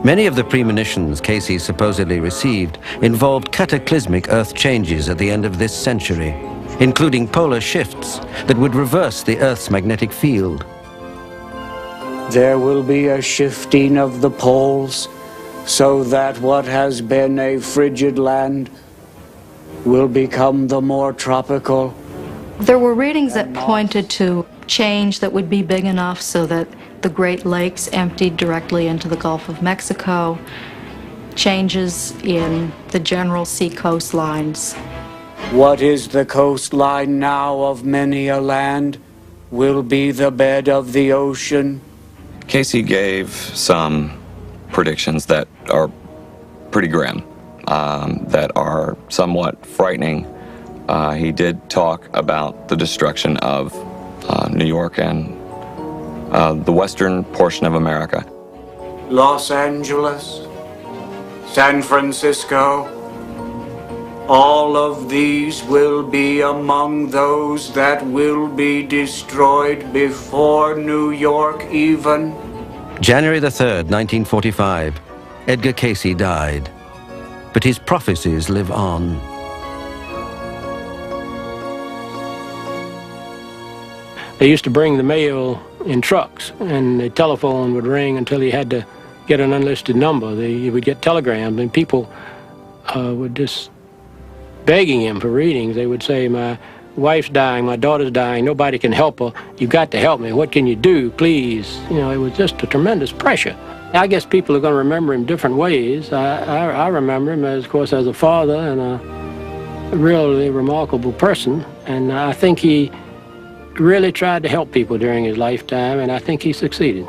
S10: Many of the premonitions Cayce supposedly received involved cataclysmic earth changes at the end of this century, including polar shifts that would reverse the Earth's magnetic field.
S22: There will be a shifting of the poles so that what has been a frigid land will become the more tropical.
S16: There were readings that pointed to change that would be big enough so that the Great Lakes emptied directly into the Gulf of Mexico, changes in the general sea coastlines.
S22: What is the coastline now of many a land will be the bed of the ocean.
S18: Cayce gave some predictions that are pretty grim, that are somewhat frightening. He did talk about the destruction of New York and the western portion of America.
S22: Los Angeles, San Francisco, all of these will be among those that will be destroyed before New York even.
S10: January the 3rd, 1945, Edgar Cayce died, but his prophecies live on.
S17: They used to bring the mail in trucks, and the telephone would ring until he had to get an unlisted number. He would get telegrams, and people would just begging him for readings. They would say, my wife's dying, my daughter's dying, nobody can help her. You've got to help me. What can you do, please? You know, it was just a tremendous pressure. I guess people are going to remember him different ways. I remember him, as, of course, as a father and a really remarkable person. And I think he really tried to help people during his lifetime, and I think he succeeded.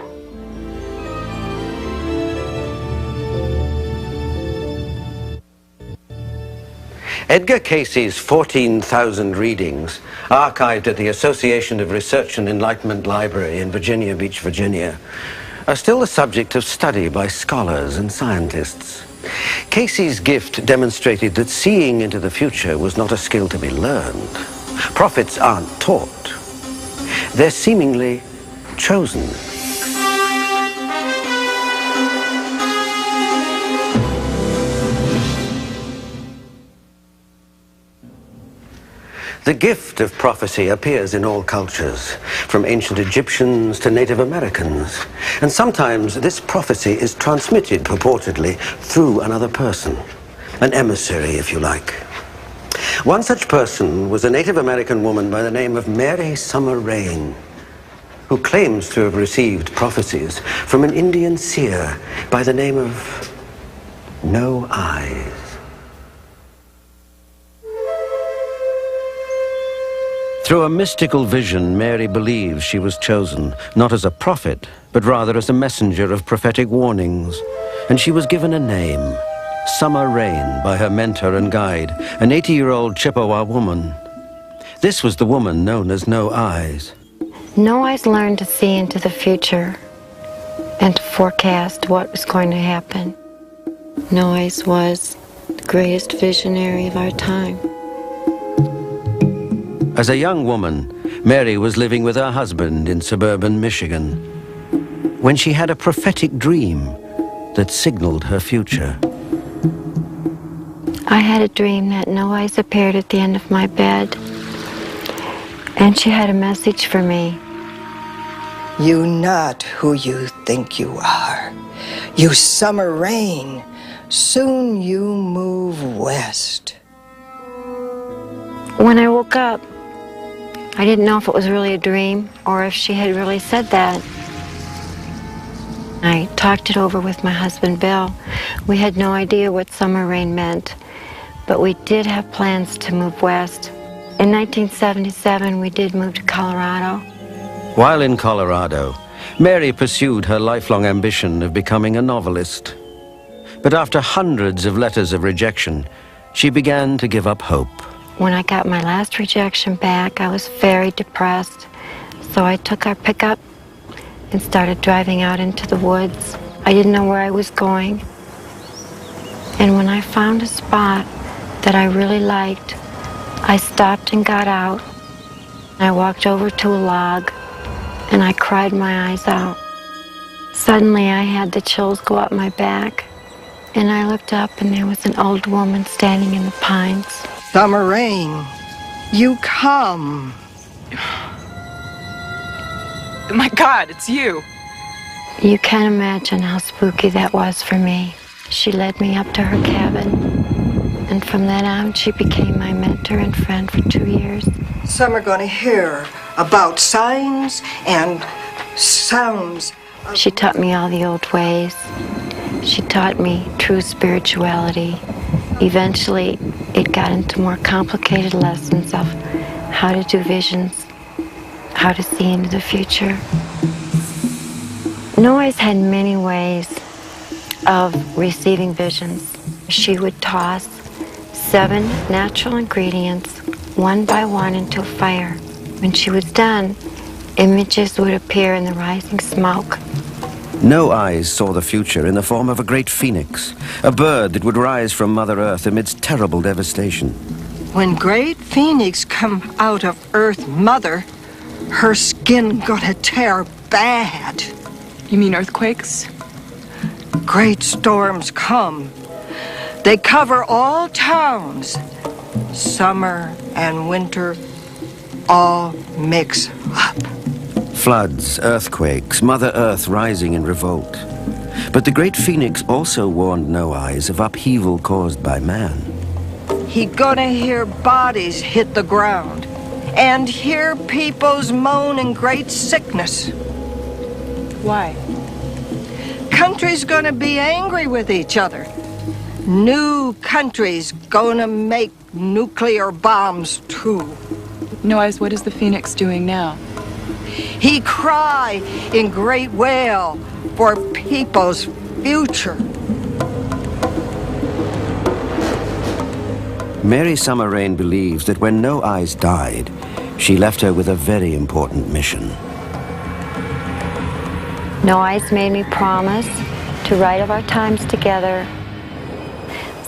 S2: Edgar Cayce's 14,000 readings, archived at the Association of Research and Enlightenment Library in Virginia Beach, Virginia, are still the subject of study by scholars and scientists. Cayce's gift demonstrated that seeing into the future was not a skill to be learned. Prophets aren't taught. They're seemingly chosen. The gift of prophecy appears in all cultures, from ancient Egyptians to Native Americans. And sometimes this prophecy is transmitted purportedly through another person, an emissary, if you like. One such person was a Native American woman by the name of Mary Summer Rain, who claims to have received prophecies from an Indian seer by the name of No Eyes.
S10: Through a mystical vision, Mary believes she was chosen, not as a prophet, but rather as a messenger of prophetic warnings. And she was given a name, Summer Rain, by her mentor and guide, an 80-year-old Chippewa woman. This was the woman known as No Eyes.
S6: No Eyes learned to see into the future and to forecast what was going to happen. No Eyes was the greatest visionary of our time.
S10: As a young woman, Mary was living with her husband in suburban Michigan when she had a prophetic dream that signaled her future.
S6: I had a dream that No Eyes appeared at the end of my bed, and she had a message for me.
S8: You not who you think you are. You Summer Rain. Soon you move west.
S6: When I woke up, I didn't know if it was really a dream or if she had really said that. I talked it over with my husband, Bill. We had no idea what Summer Rain meant, but we did have plans to move west. In 1977, we did move to Colorado.
S10: While in Colorado, Mary pursued her lifelong ambition of becoming a novelist. But after hundreds of letters of rejection, she began to give up hope.
S6: When I got my last rejection back, I was very depressed. So I took our pickup and started driving out into the woods. I didn't know where I was going. And when I found a spot that I really liked, I stopped and got out. I walked over to a log and I cried my eyes out. Suddenly I had the chills go up my back, and I looked up and there was an old woman standing in the pines.
S8: Summer Rain, you come.
S9: My God, it's you.
S6: You can imagine how spooky that was for me. She led me up to her cabin. And from then on, she became my mentor and friend for 2 years.
S8: Some are going to hear about signs and sounds.
S6: She taught me all the old ways. She taught me true spirituality. Eventually, it got into more complicated lessons of how to do visions, how to see into the future. Noise had many ways of receiving visions. She would toss 7 natural ingredients one by one into a fire. When she was done, images would appear in the rising smoke.
S10: No Eyes saw the future in the form of a great phoenix, a bird that would rise from Mother Earth amidst terrible devastation.
S8: When great phoenix come out of Earth Mother, her skin gonna tear bad.
S9: You mean earthquakes?
S8: Great storms come. They cover all towns. Summer and winter all mix up.
S10: Floods, earthquakes, Mother Earth rising in revolt. But the great phoenix also warned No Eyes of upheaval caused by man.
S8: He gonna hear bodies hit the ground and hear people's moan in great sickness.
S9: Why?
S8: Countries gonna be angry with each other. New countries gonna make nuclear bombs too.
S9: No Eyes, what is the phoenix doing now?
S8: He cry in great wail for people's future.
S10: Mary Summer Rain believes that when No Eyes died, she left her with a very important mission.
S6: No Eyes made me promise to write of our times together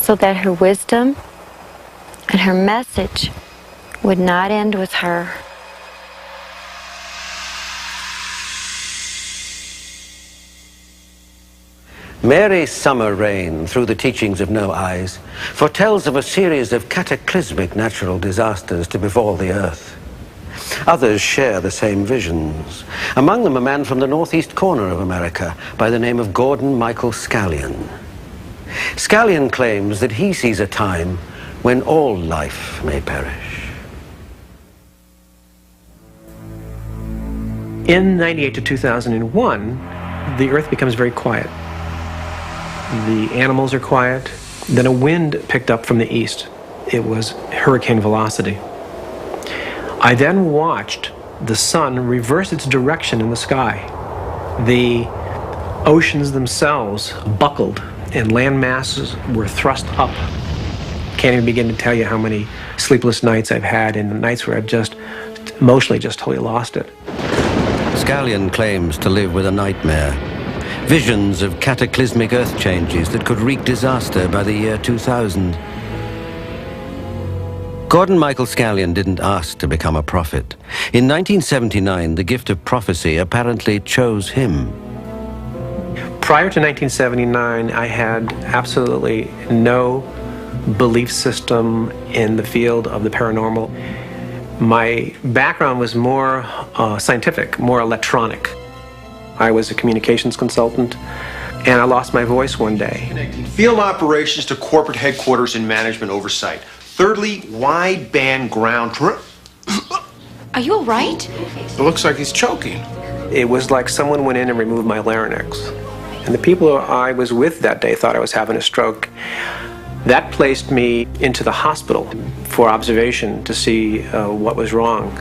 S6: so that her wisdom and her message would not end with her.
S2: Mary Summer Rain, through the teachings of No Eyes, foretells of a series of cataclysmic natural disasters to befall the earth. Others share the same visions. Among them a man from the northeast corner of America by the name of Gordon Michael Scallion. Scallion claims that he sees a time when all life may perish.
S7: In 98 to 2001, the earth becomes very quiet. The animals are quiet. Then a wind picked up from the east. It was hurricane velocity. I then watched the sun reverse its direction in the sky. The oceans themselves buckled and land masses were thrust up. Can't even begin to tell you how many sleepless nights I've had and nights where I've just emotionally just totally lost it.
S10: Scallion claims to live with a nightmare. Visions of cataclysmic earth changes that could wreak disaster by the year 2000. Gordon Michael Scallion didn't ask to become a prophet. In 1979, the gift of prophecy apparently chose him.
S7: Prior to 1979, I had absolutely no belief system in the field of the paranormal. My background was more scientific, more electronic. I was a communications consultant, and I lost my voice one day.
S11: Connecting field operations to corporate headquarters and management oversight. Thirdly, wideband ground.
S19: Are you all right?
S11: It looks like he's choking.
S7: It was like someone went in and removed my larynx. And the people I was with that day thought I was having a stroke. That placed me into the hospital for observation to see what was wrong.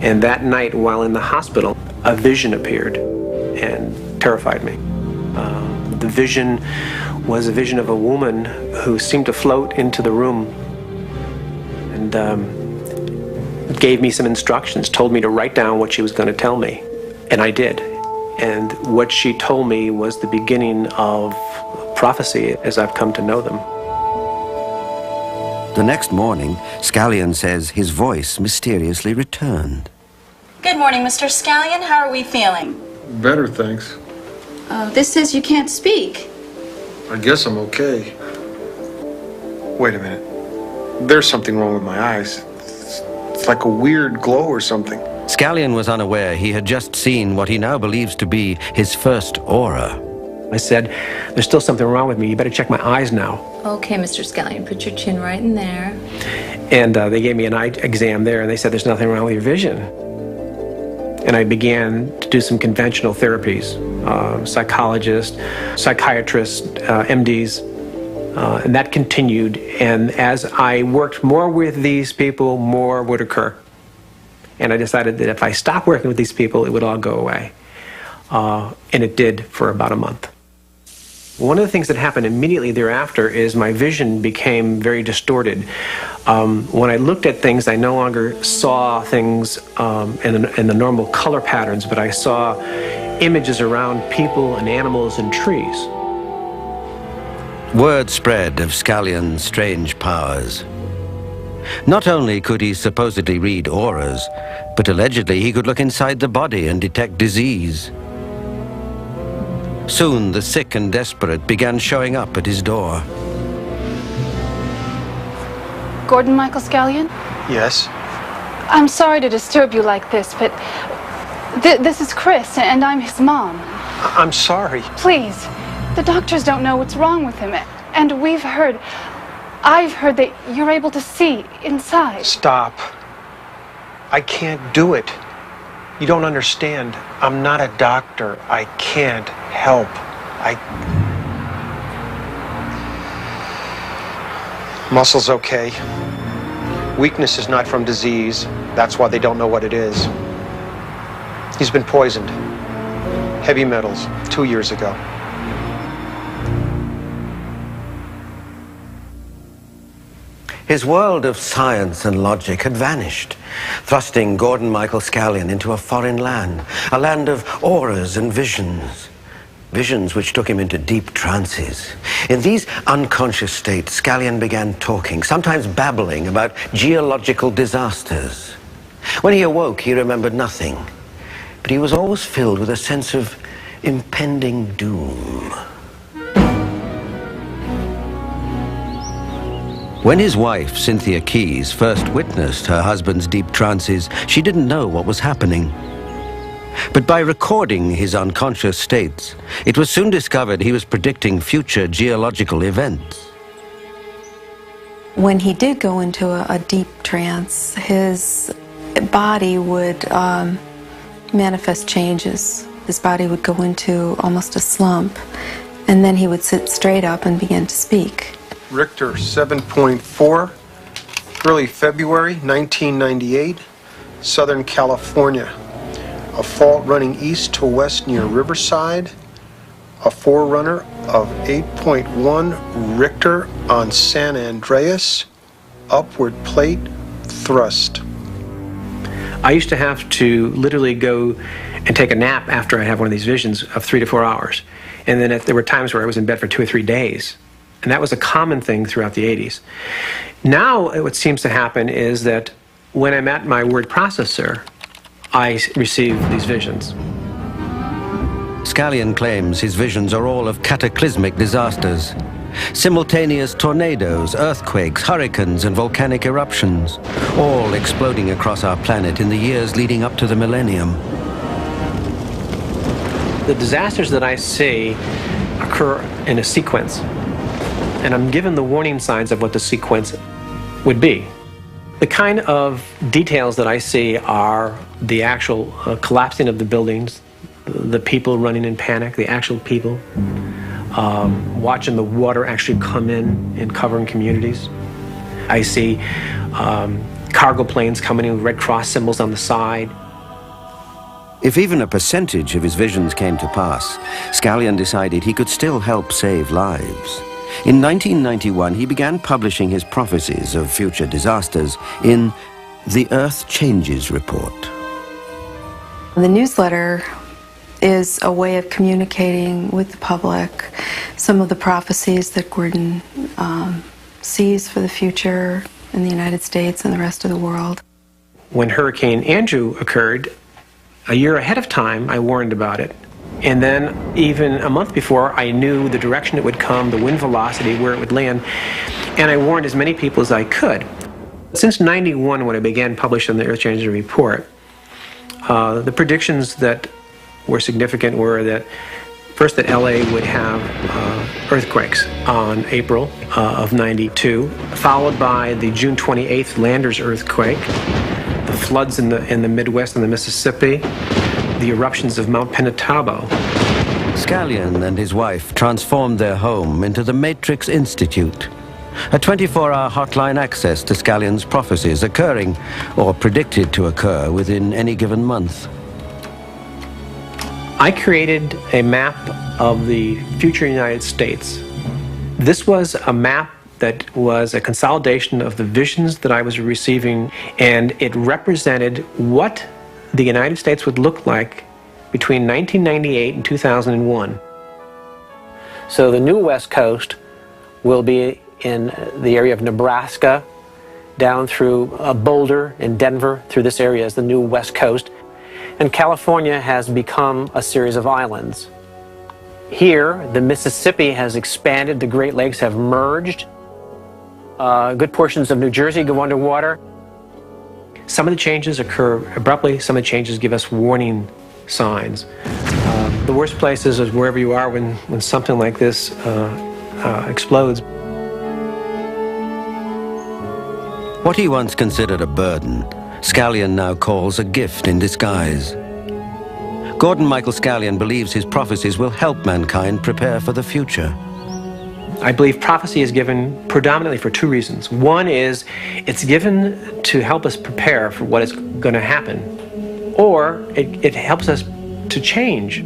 S7: And that night, while in the hospital, a vision appeared and terrified me. The vision was a vision of a woman who seemed to float into the room and gave me some instructions, told me to write down what she was going to tell me. And I did. And what she told me was the beginning of prophecy as I've come to know them.
S10: The next morning, Scallion says his voice mysteriously returned.
S12: Good morning, Mr. Scallion. How are we feeling?
S24: Better, thanks.
S12: This says you can't speak.
S24: I guess I'm okay. Wait a minute. There's something wrong with my eyes. It's like a weird glow or something.
S10: Scallion was unaware he had just seen what he now believes to be his first aura.
S7: I said, there's still something wrong with me. You better check my eyes now.
S3: Okay, Mr. Scallion, put your chin right in there.
S7: And they gave me an eye exam there, and they said, there's nothing wrong with your vision. And I began to do some conventional therapies, psychologists, psychiatrists, MDs, and that continued. And as I worked more with these people, more would occur. And I decided that if I stopped working with these people, it would all go away. And it did for about a month. One of the things that happened immediately thereafter is my vision became very distorted. When I looked at things, I no longer saw things in the normal color patterns, but I saw images around people and animals and trees.
S10: Word spread of Scallion's strange powers. Not only could he supposedly read auras, but allegedly he could look inside the body and detect disease. Soon, the sick and desperate began showing up at his door.
S13: Gordon Michael Scallion?
S24: Yes?
S13: I'm sorry to disturb you like this, but this is Chris, and I'm his mom.
S24: I'm sorry.
S13: Please, the doctors don't know what's wrong with him, and I've heard that you're able to see inside.
S24: Stop. I can't do it. You don't understand. I'm not a doctor. I can't help. Muscle's okay. Weakness is not from disease. That's why they don't know what it is. He's been poisoned. Heavy metals, 2 years ago.
S2: His world of science and logic had vanished, thrusting Gordon Michael Scallion into a foreign land, a land of auras and visions. Visions which took him into deep trances. In these unconscious states, Scallion began talking, sometimes babbling about geological disasters. When he awoke, he remembered nothing, but he was always filled with a sense of impending doom.
S10: When his wife, Cynthia Cayce, first witnessed her husband's deep trances, she didn't know what was happening. But by recording his unconscious states, it was soon discovered he was predicting future geological events.
S14: When he did go into a deep trance, his body would manifest changes. His body would go into almost a slump, and then he would sit straight up and begin to speak.
S24: Richter 7.4, early February 1998, Southern California. A fault running east to west near Riverside. A forerunner of 8.1 Richter on San Andreas. Upward plate thrust.
S7: I used to have to literally go and take a nap after I have one of these visions of 3 to 4 hours. And then there were times where I was in bed for 2 or 3 days. And that was a common thing throughout the 80s. Now, what seems to happen is that when I'm at my word processor, I receive these visions.
S10: Scallion claims his visions are all of cataclysmic disasters. Simultaneous tornadoes, earthquakes, hurricanes, and volcanic eruptions, all exploding across our planet in the years leading up to the millennium.
S7: The disasters that I see occur in a sequence. And I'm given the warning signs of what the sequence would be. The kind of details that I see are the actual collapsing of the buildings, the people running in panic, the actual people, watching the water actually come in and covering communities. I see cargo planes coming in with Red Cross symbols on the side.
S10: If even a percentage of his visions came to pass, Scallion decided he could still help save lives. In 1991, he began publishing his prophecies of future disasters in the Earth Changes Report.
S14: The newsletter is a way of communicating with the public some of the prophecies that Gordon sees for the future in the United States and the rest of the world.
S7: When Hurricane Andrew occurred, a year ahead of time, I warned about it. And then even a month before, I knew the direction it would come, the wind velocity, where it would land, and I warned as many people as I could. Since '91, when I began publishing the Earth Changes Report, the predictions that were significant were that First, that LA would have earthquakes on April of '92, followed by the June 28th Landers earthquake, the floods in the Midwest and the Mississippi, the eruptions of Mount Pinatubo.
S10: Scallion and his wife transformed their home into the Matrix Institute, a 24-hour hotline access to Scallion's prophecies occurring or predicted to occur within any given month.
S7: I created a map of the future United States. This was a map that was a consolidation of the visions that I was receiving, and it represented what the United States would look like between 1998 and 2001. So the new West Coast will be in the area of Nebraska, down through Boulder and Denver, through this area is the new West Coast. And California has become a series of islands. Here, the Mississippi has expanded, the Great Lakes have merged. Good portions of New Jersey go underwater. Some of the changes occur abruptly, some of the changes give us warning signs. The worst places is wherever you are when something like this explodes.
S10: What he once considered a burden, Scallion now calls a gift in disguise. Gordon Michael Scallion believes his prophecies will help mankind prepare for the future.
S7: I believe prophecy is given predominantly for two reasons. One is it's given to help us prepare for what is going to happen, or it helps us to change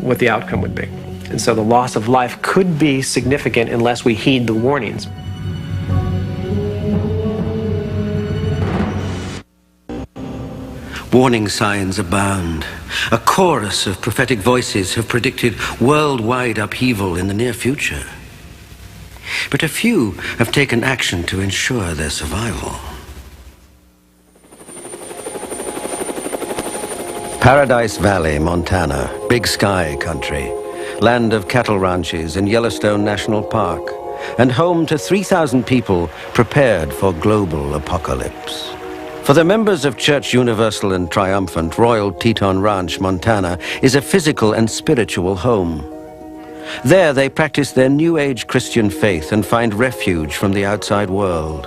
S7: what the outcome would be. And so the loss of life could be significant unless we heed the warnings.
S10: Warning signs abound. A chorus of prophetic voices have predicted worldwide upheaval in the near future. But a few have taken action to ensure their survival. Paradise Valley, Montana, Big Sky country, land of cattle ranches in Yellowstone National Park, and home to 3,000 people prepared for global apocalypse. For the members of Church Universal and Triumphant, Royal Teton Ranch, Montana, is a physical and spiritual home. There they practice their New Age Christian faith and find refuge from the outside world.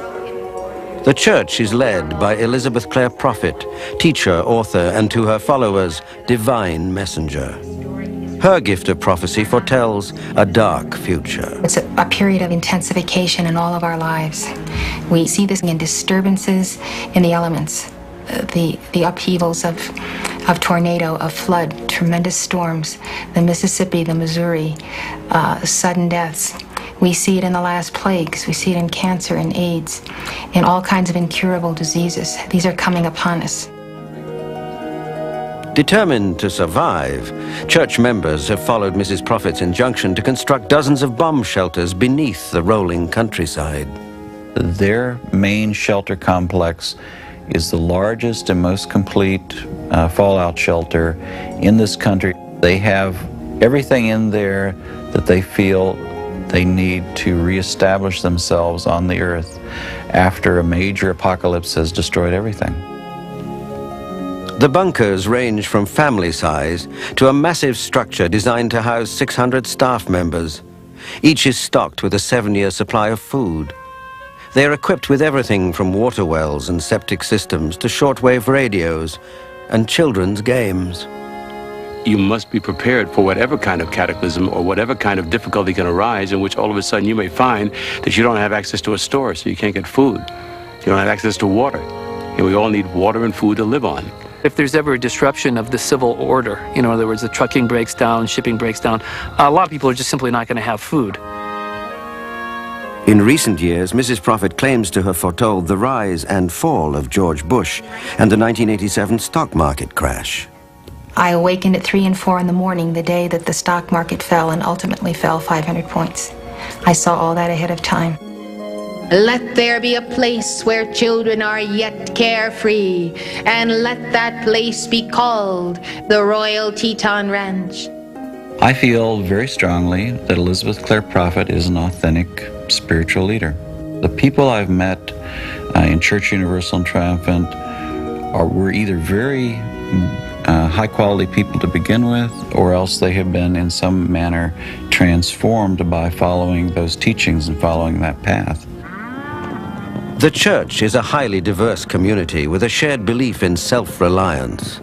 S10: The church is led by Elizabeth Clare Prophet, teacher, author, and to her followers, divine messenger. Her gift of prophecy foretells a dark future.
S15: It's a period of intensification in all of our lives. We see this in disturbances in the elements, the upheavals of tornado, of flood, tremendous storms, the Mississippi, the Missouri, sudden deaths. We see it in the last plagues. We see it in cancer and AIDS, in all kinds of incurable diseases. These are coming upon us.
S10: Determined to survive, church members have followed Mrs. Prophet's injunction to construct dozens of bomb shelters beneath the rolling countryside.
S20: Their main shelter complex is the largest and most complete fallout shelter in this country. They have everything in there that they feel they need to reestablish themselves on the earth after a major apocalypse has destroyed everything.
S10: The bunkers range from family size to a massive structure designed to house 600 staff members. Each is stocked with a 7-year supply of food. They are equipped with everything from water wells and septic systems to shortwave radios and children's games.
S21: You must be prepared for whatever kind of cataclysm or whatever kind of difficulty can arise in which all of a sudden you may find that you don't have access to a store, so you can't get food. You don't have access to water. And we all need water and food to live on.
S23: If there's ever a disruption of the civil order, in other words, the trucking breaks down, shipping breaks down, a lot of people are just simply not going to have food.
S10: In recent years, Mrs. Prophet claims to have foretold the rise and fall of George Bush and the 1987 stock market crash.
S15: I awakened at 3 and 4 in the morning the day that the stock market fell and ultimately fell 500 points. I saw all that ahead of time.
S25: Let there be a place where children are yet carefree, and let that place be called the Royal Teton Ranch.
S20: I feel very strongly that Elizabeth Clare Prophet is an authentic spiritual leader. The people I've met in Church Universal and Triumphant were either very high-quality people to begin with, or else they have been in some manner transformed by following those teachings and following that path.
S10: The church is a highly diverse community with a shared belief in self-reliance.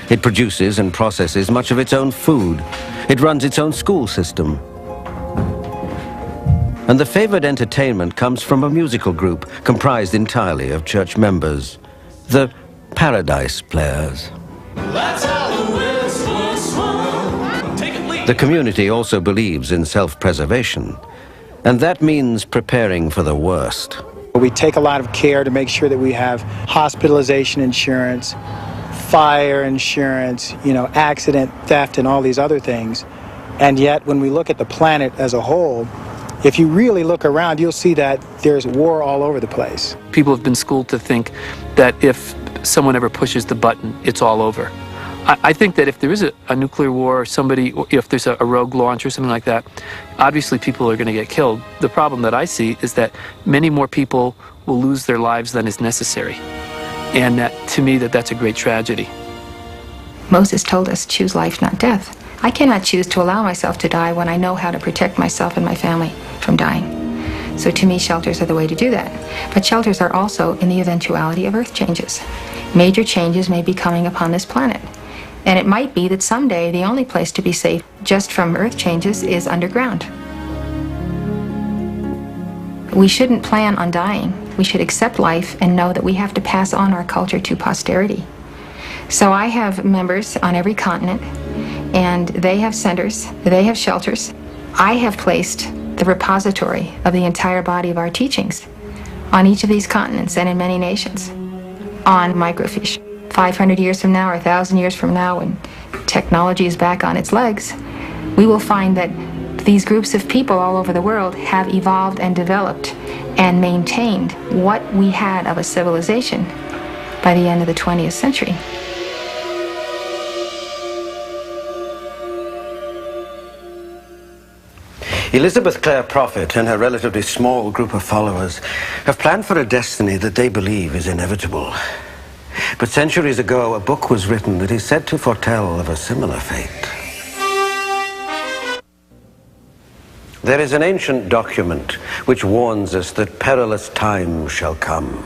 S10: It produces and processes much of its own food. It runs its own school system. And the favored entertainment comes from a musical group comprised entirely of church members, the Paradise Players. The community also believes in self-preservation, and that means preparing for the worst.
S1: We take a lot of care to make sure that we have hospitalization insurance, fire insurance, accident, theft, and all these other things. And yet, when we look at the planet as a whole, if you really look around, you'll see that there's war all over the place.
S23: People have been schooled to think that if someone ever pushes the button, it's all over. I think that if there is a nuclear war, or if there's a rogue launch or something like that, obviously people are going to get killed. The problem that I see is that many more people will lose their lives than is necessary. And to me, that's a great tragedy.
S15: Moses told us, choose life, not death. I cannot choose to allow myself to die when I know how to protect myself and my family from dying. So to me, shelters are the way to do that. But shelters are also in the eventuality of Earth changes. Major changes may be coming upon this planet. And it might be that someday the only place to be safe just from Earth changes is underground. We shouldn't plan on dying. We should accept life and know that we have to pass on our culture to posterity. So I have members on every continent, and they have centers, they have shelters. I have placed the repository of the entire body of our teachings on each of these continents and in many nations on microfiche. 500 years from now or 1,000 years from now, when technology is back on its legs, we will find that these groups of people all over the world have evolved and developed and maintained what we had of a civilization by the end of the 20th century.
S2: Elizabeth Clare Prophet and her relatively small group of followers have planned for a destiny that they believe is inevitable. But centuries ago, a book was written that is said to foretell of a similar fate. There is an ancient document which warns us that perilous times shall come.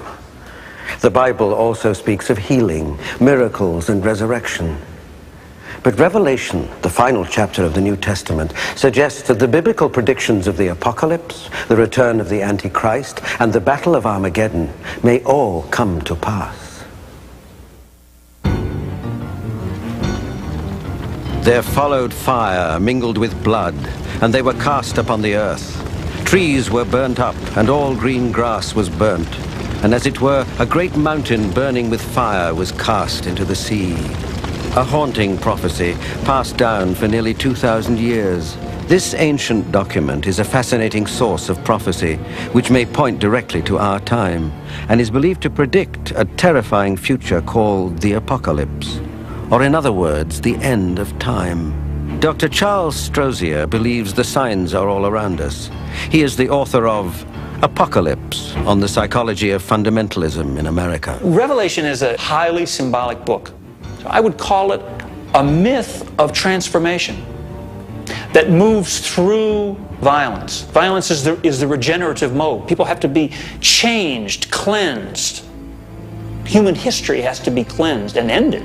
S2: The Bible also speaks of healing, miracles, and resurrection. But Revelation, the final chapter of the New Testament, suggests that the biblical predictions of the apocalypse, the return of the Antichrist, and the Battle of Armageddon may all come to pass. There followed fire mingled with blood, and they were cast upon the earth. Trees were burnt up, and all green grass was burnt. And as it were, a great mountain burning with fire was cast into the sea. A haunting prophecy passed down for nearly 2,000 years. This ancient document is a fascinating source of prophecy, which may point directly to our time, and is believed to predict a terrifying future called the apocalypse. Or in other words, the end of time. Dr. Charles Strozier believes the signs are all around us. He is the author of Apocalypse on the Psychology of Fundamentalism in America.
S4: Revelation is a highly symbolic book. So I would call it a myth of transformation that moves through violence. Violence is the regenerative mode. People have to be changed, cleansed. Human history has to be cleansed and ended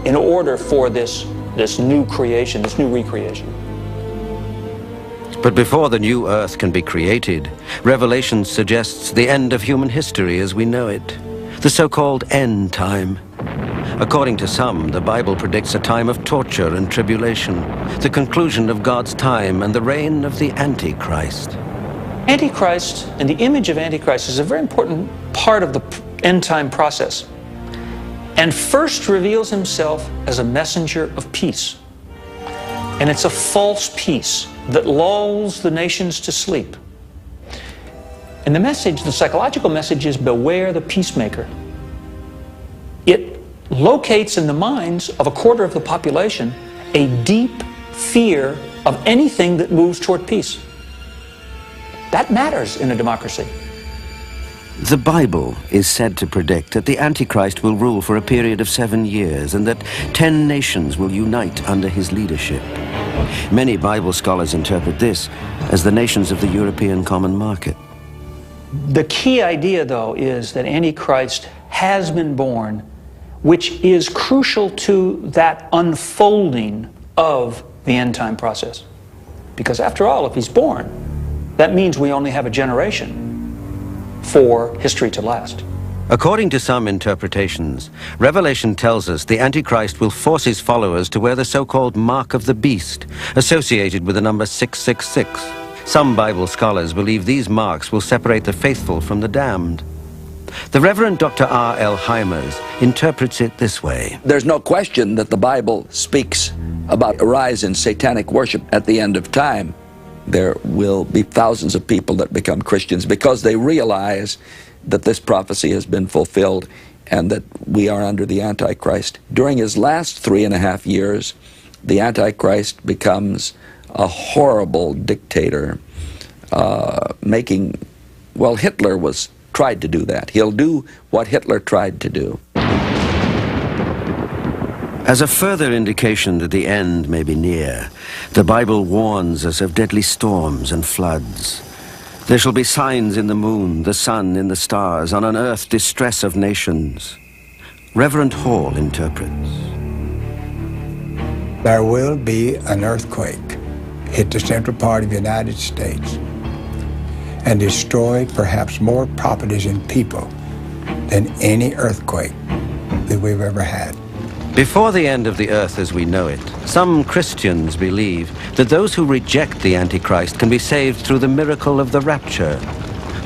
S4: in order for this new creation, this new recreation.
S10: But before the new earth can be created, Revelation suggests the end of human history as we know it, the so-called end time. According to some, the Bible predicts a time of torture and tribulation, the conclusion of God's time and the reign of the Antichrist.
S4: Antichrist and the image of Antichrist is a very important part of the end time process, and first reveals himself as a messenger of peace. And it's a false peace that lulls the nations to sleep. And the message, the psychological message, is beware the peacemaker. It locates in the minds of a quarter of the population a deep fear of anything that moves toward peace. That matters in a democracy.
S10: The Bible is said to predict that the Antichrist will rule for a period of 7 years and that 10 nations will unite under his leadership. Many Bible scholars interpret this as the nations of the European Common Market.
S4: The key idea, though, is that Antichrist has been born, which is crucial to that unfolding of the end-time process. Because after all, if he's born, that means we only have a generation for history to last.
S10: According to some interpretations, Revelation tells us the Antichrist will force his followers to wear the so-called mark of the beast, associated with the number 666. Some Bible scholars believe these marks will separate the faithful from the damned. The Reverend Dr. R.L. Heimers interprets it this way.
S5: There's no question that the Bible speaks about a rise in satanic worship at the end of time. There will be thousands of people that become Christians because they realize that this prophecy has been fulfilled and that we are under the Antichrist. During his last 3.5 years, the Antichrist becomes a horrible dictator, well, Hitler tried to do that. He'll do what Hitler tried to do.
S10: As a further indication that the end may be near, the Bible warns us of deadly storms and floods. There shall be signs in the moon, the sun, in the stars, on an earth distress of nations. Reverend Hall interprets.
S16: There will be an earthquake hit the central part of the United States and destroy perhaps more properties and people than any earthquake that we've ever had.
S10: Before the end of the earth as we know it, some Christians believe that those who reject the Antichrist can be saved through the miracle of the rapture,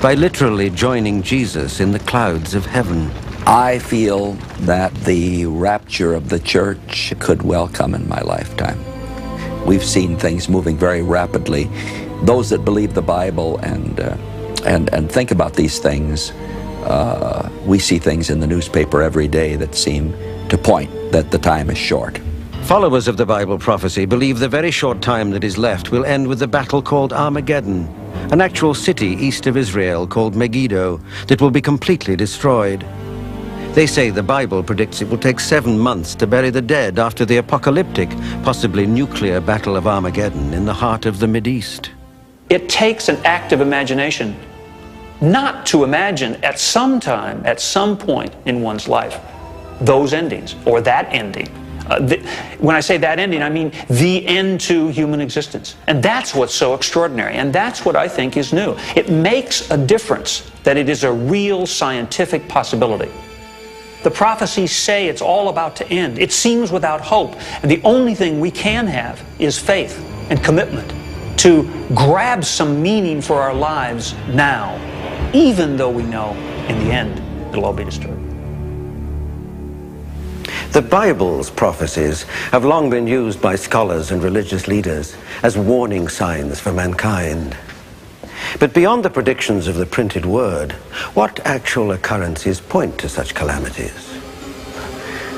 S10: by literally joining Jesus in the clouds of heaven.
S5: I feel that the rapture of the church could well come in my lifetime. We've seen things moving very rapidly. Those that believe the Bible and think about these things, we see things in the newspaper every day that seem to point that the time is short.
S10: Followers of the Bible prophecy believe the very short time that is left will end with the battle called Armageddon, an actual city east of Israel called Megiddo that will be completely destroyed. They say the Bible predicts it will take 7 months to bury the dead after the apocalyptic, possibly nuclear battle of Armageddon in the heart of the Mideast.
S4: It takes an active imagination not to imagine at some time, at some point in one's life, those endings or that ending. When I say that ending, I mean the end to human existence. And that's what's so extraordinary. And that's what I think is new. It makes a difference that it is a real scientific possibility. The prophecies say it's all about to end. It seems without hope. And the only thing we can have is faith and commitment to grab some meaning for our lives now, even though we know in the end it'll all be destroyed.
S2: The Bible's prophecies have long been used by scholars and religious leaders as warning signs for mankind. But beyond the predictions of the printed word, what actual occurrences point to such calamities?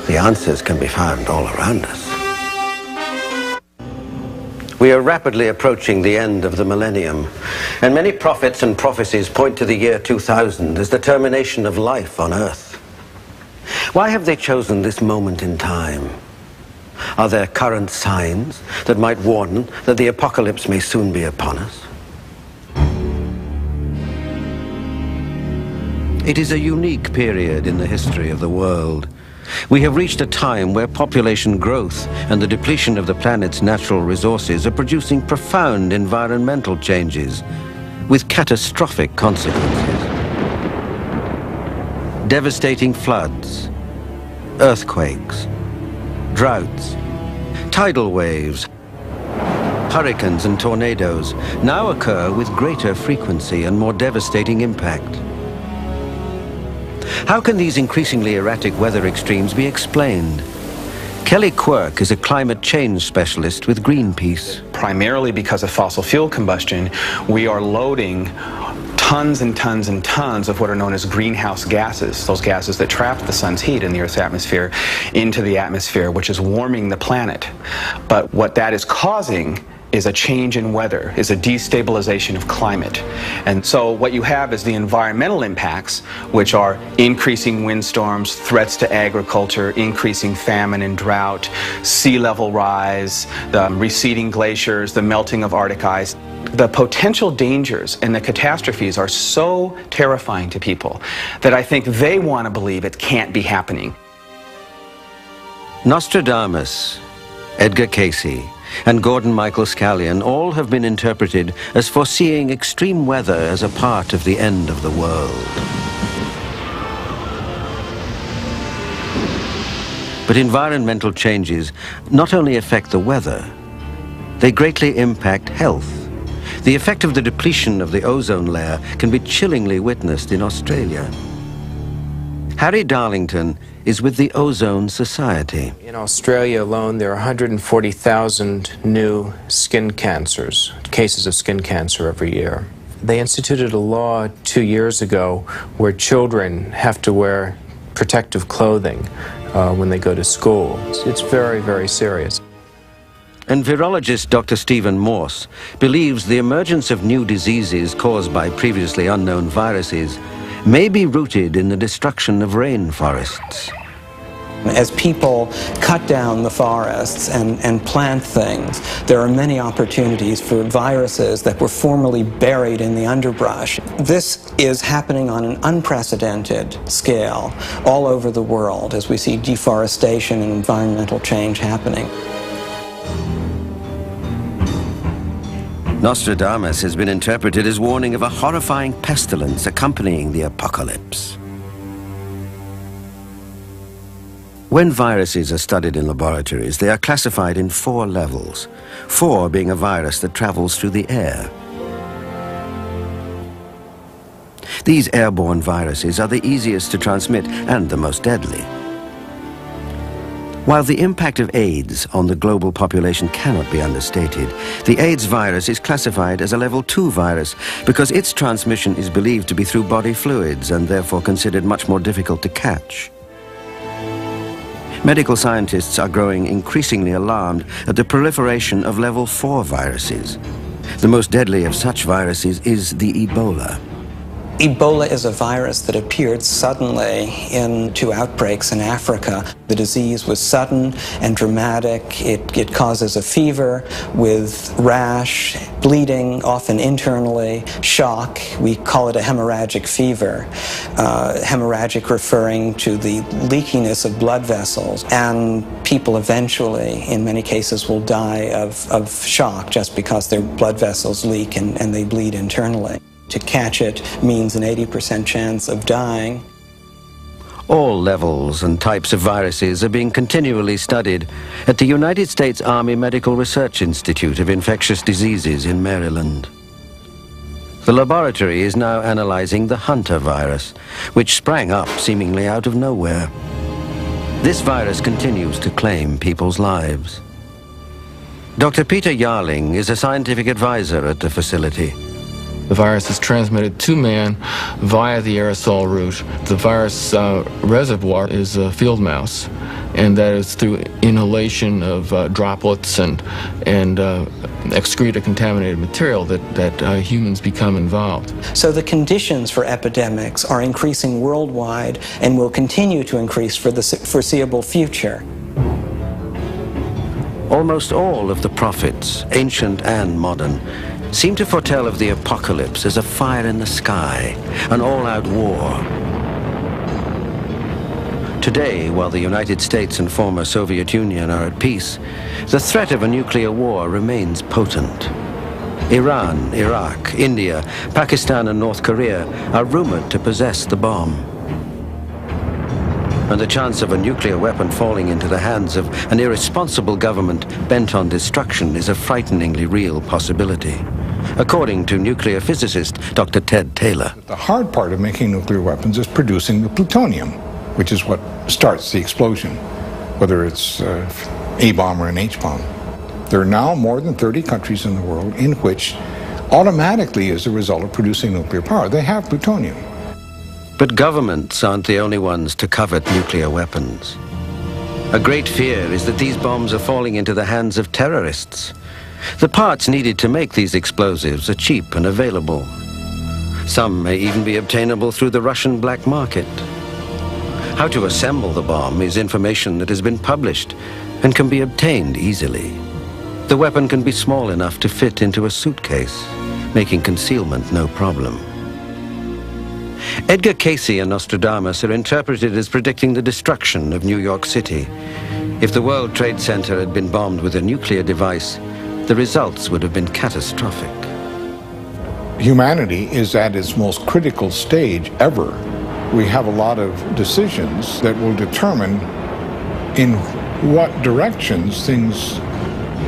S2: The answers can be found all around us. We are rapidly approaching the end of the millennium, and many prophets and prophecies point to the year 2000 as the termination of life on earth. Why have they chosen this moment in time? Are there current signs that might warn that the apocalypse may soon be upon us?
S10: It is a unique period in the history of the world. We have reached a time where population growth and the depletion of the planet's natural resources are producing profound environmental changes with catastrophic consequences. Devastating floods, earthquakes, droughts, tidal waves, hurricanes and tornadoes now occur with greater frequency and more devastating impact. How can these increasingly erratic weather extremes be explained? Kelly Quirk is a climate change specialist with Greenpeace.
S17: Primarily because of fossil fuel combustion, we are loading tons and tons and tons of what are known as greenhouse gases, those gases that trap the sun's heat in the Earth's atmosphere, into the atmosphere, which is warming the planet. But what that is causing is a change in weather, is a destabilization of climate. And so what you have is the environmental impacts, which are increasing windstorms, threats to agriculture, increasing famine and drought, sea level rise, the receding glaciers, the melting of Arctic ice. The potential dangers and the catastrophes are so terrifying to people that I think they want to believe it can't be happening.
S10: Nostradamus, Edgar Cayce, and Gordon Michael Scallion all have been interpreted as foreseeing extreme weather as a part of the end of the world. But environmental changes not only affect the weather, they greatly impact health. The effect of the depletion of the ozone layer can be chillingly witnessed in Australia. Harry Darlington is with the Ozone Society.
S6: In Australia alone, there are 140,000 new skin cancers, cases of skin cancer every year. They instituted a law 2 years ago where children have to wear protective clothing when they go to school. It's very, very serious.
S10: And virologist Dr. Stephen Morse believes the emergence of new diseases caused by previously unknown viruses may be rooted in the destruction of rainforests.
S8: As people cut down the forests and plant things, there are many opportunities for viruses that were formerly buried in the underbrush. This is happening on an unprecedented scale all over the world as we see deforestation and environmental change happening.
S10: Nostradamus has been interpreted as warning of a horrifying pestilence accompanying the apocalypse. When viruses are studied in laboratories, they are classified in 4 levels, 4 being a virus that travels through the air. These airborne viruses are the easiest to transmit and the most deadly. While the impact of AIDS on the global population cannot be understated, the AIDS virus is classified as a level 2 virus because its transmission is believed to be through body fluids and therefore considered much more difficult to catch. Medical scientists are growing increasingly alarmed at the proliferation of level 4 viruses. The most deadly of such viruses is the Ebola.
S8: Ebola is a virus that appeared suddenly in 2 outbreaks in Africa. The disease was sudden and dramatic. It causes a fever with rash, bleeding, often internally, shock. We call it a hemorrhagic fever. Hemorrhagic referring to the leakiness of blood vessels. And people eventually, in many cases, will die of shock just because their blood vessels leak and they bleed internally. To catch it means an 80% chance of dying.
S10: All levels and types of viruses are being continually studied at the United States Army Medical Research Institute of Infectious Diseases in Maryland. The laboratory is now analyzing the Hunter virus, which sprang up seemingly out of nowhere. This virus continues to claim people's lives. Dr. Peter Yarling is a scientific advisor at the facility.
S9: The virus is transmitted to man via the aerosol route. The virus reservoir is a field mouse, and that is through inhalation of droplets and excrete a contaminated material that humans become involved.
S8: So the conditions for epidemics are increasing worldwide and will continue to increase for the foreseeable future.
S10: Almost all of the prophets, ancient and modern, seem to foretell of the apocalypse as a fire in the sky, an all-out war. Today, while the United States and former Soviet Union are at peace, the threat of a nuclear war remains potent. Iran, Iraq, India, Pakistan and North Korea are rumored to possess the bomb. And the chance of a nuclear weapon falling into the hands of an irresponsible government bent on destruction is a frighteningly real possibility, according to nuclear physicist Dr. Ted Taylor.
S16: The hard part of making nuclear weapons is producing the plutonium, which is what starts the explosion, whether it's a bomb or an H-bomb. There are now more than 30 countries in the world in which automatically, as a result of producing nuclear power, they have plutonium.
S10: But governments aren't the only ones to covet nuclear weapons. A great fear is that these bombs are falling into the hands of terrorists.
S2: The parts needed to make these explosives are cheap and available. Some may even be obtainable through the Russian black market. How to assemble the bomb is information that has been published and can be obtained easily. The weapon can be small enough to fit into a suitcase, making concealment no problem. Edgar Cayce and Nostradamus are interpreted as predicting the destruction of New York City. If the World Trade Center had been bombed with a nuclear device, the results would have been catastrophic.
S11: Humanity is at its most critical stage ever. We have a lot of decisions that will determine in what directions things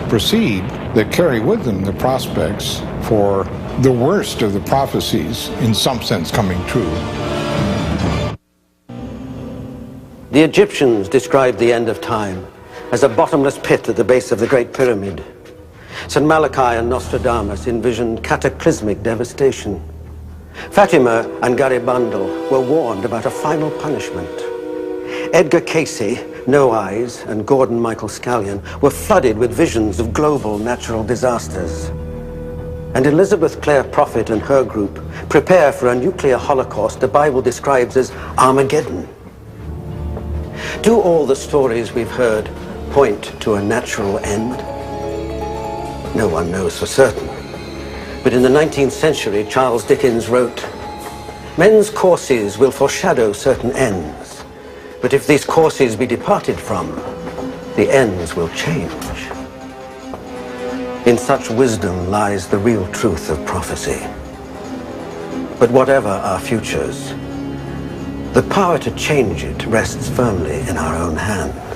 S11: proceed that carry with them the prospects for the worst of the prophecies, in some sense, coming true.
S2: The Egyptians described the end of time as a bottomless pit at the base of the Great Pyramid. St. Malachi and Nostradamus envisioned cataclysmic devastation. Fatima and Garibaldо were warned about a final punishment. Edgar Cayce, No Eyes, and Gordon Michael Scallion were flooded with visions of global natural disasters. And Elizabeth Clare Prophet and her group prepare for a nuclear holocaust the Bible describes as Armageddon. Do all the stories we've heard point to a natural end? No one knows for certain. But in the 19th century, Charles Dickens wrote, "Men's courses will foreshadow certain ends, but if these courses be departed from, the ends will change." In such wisdom lies the real truth of prophecy. But whatever our futures, the power to change it rests firmly in our own hands.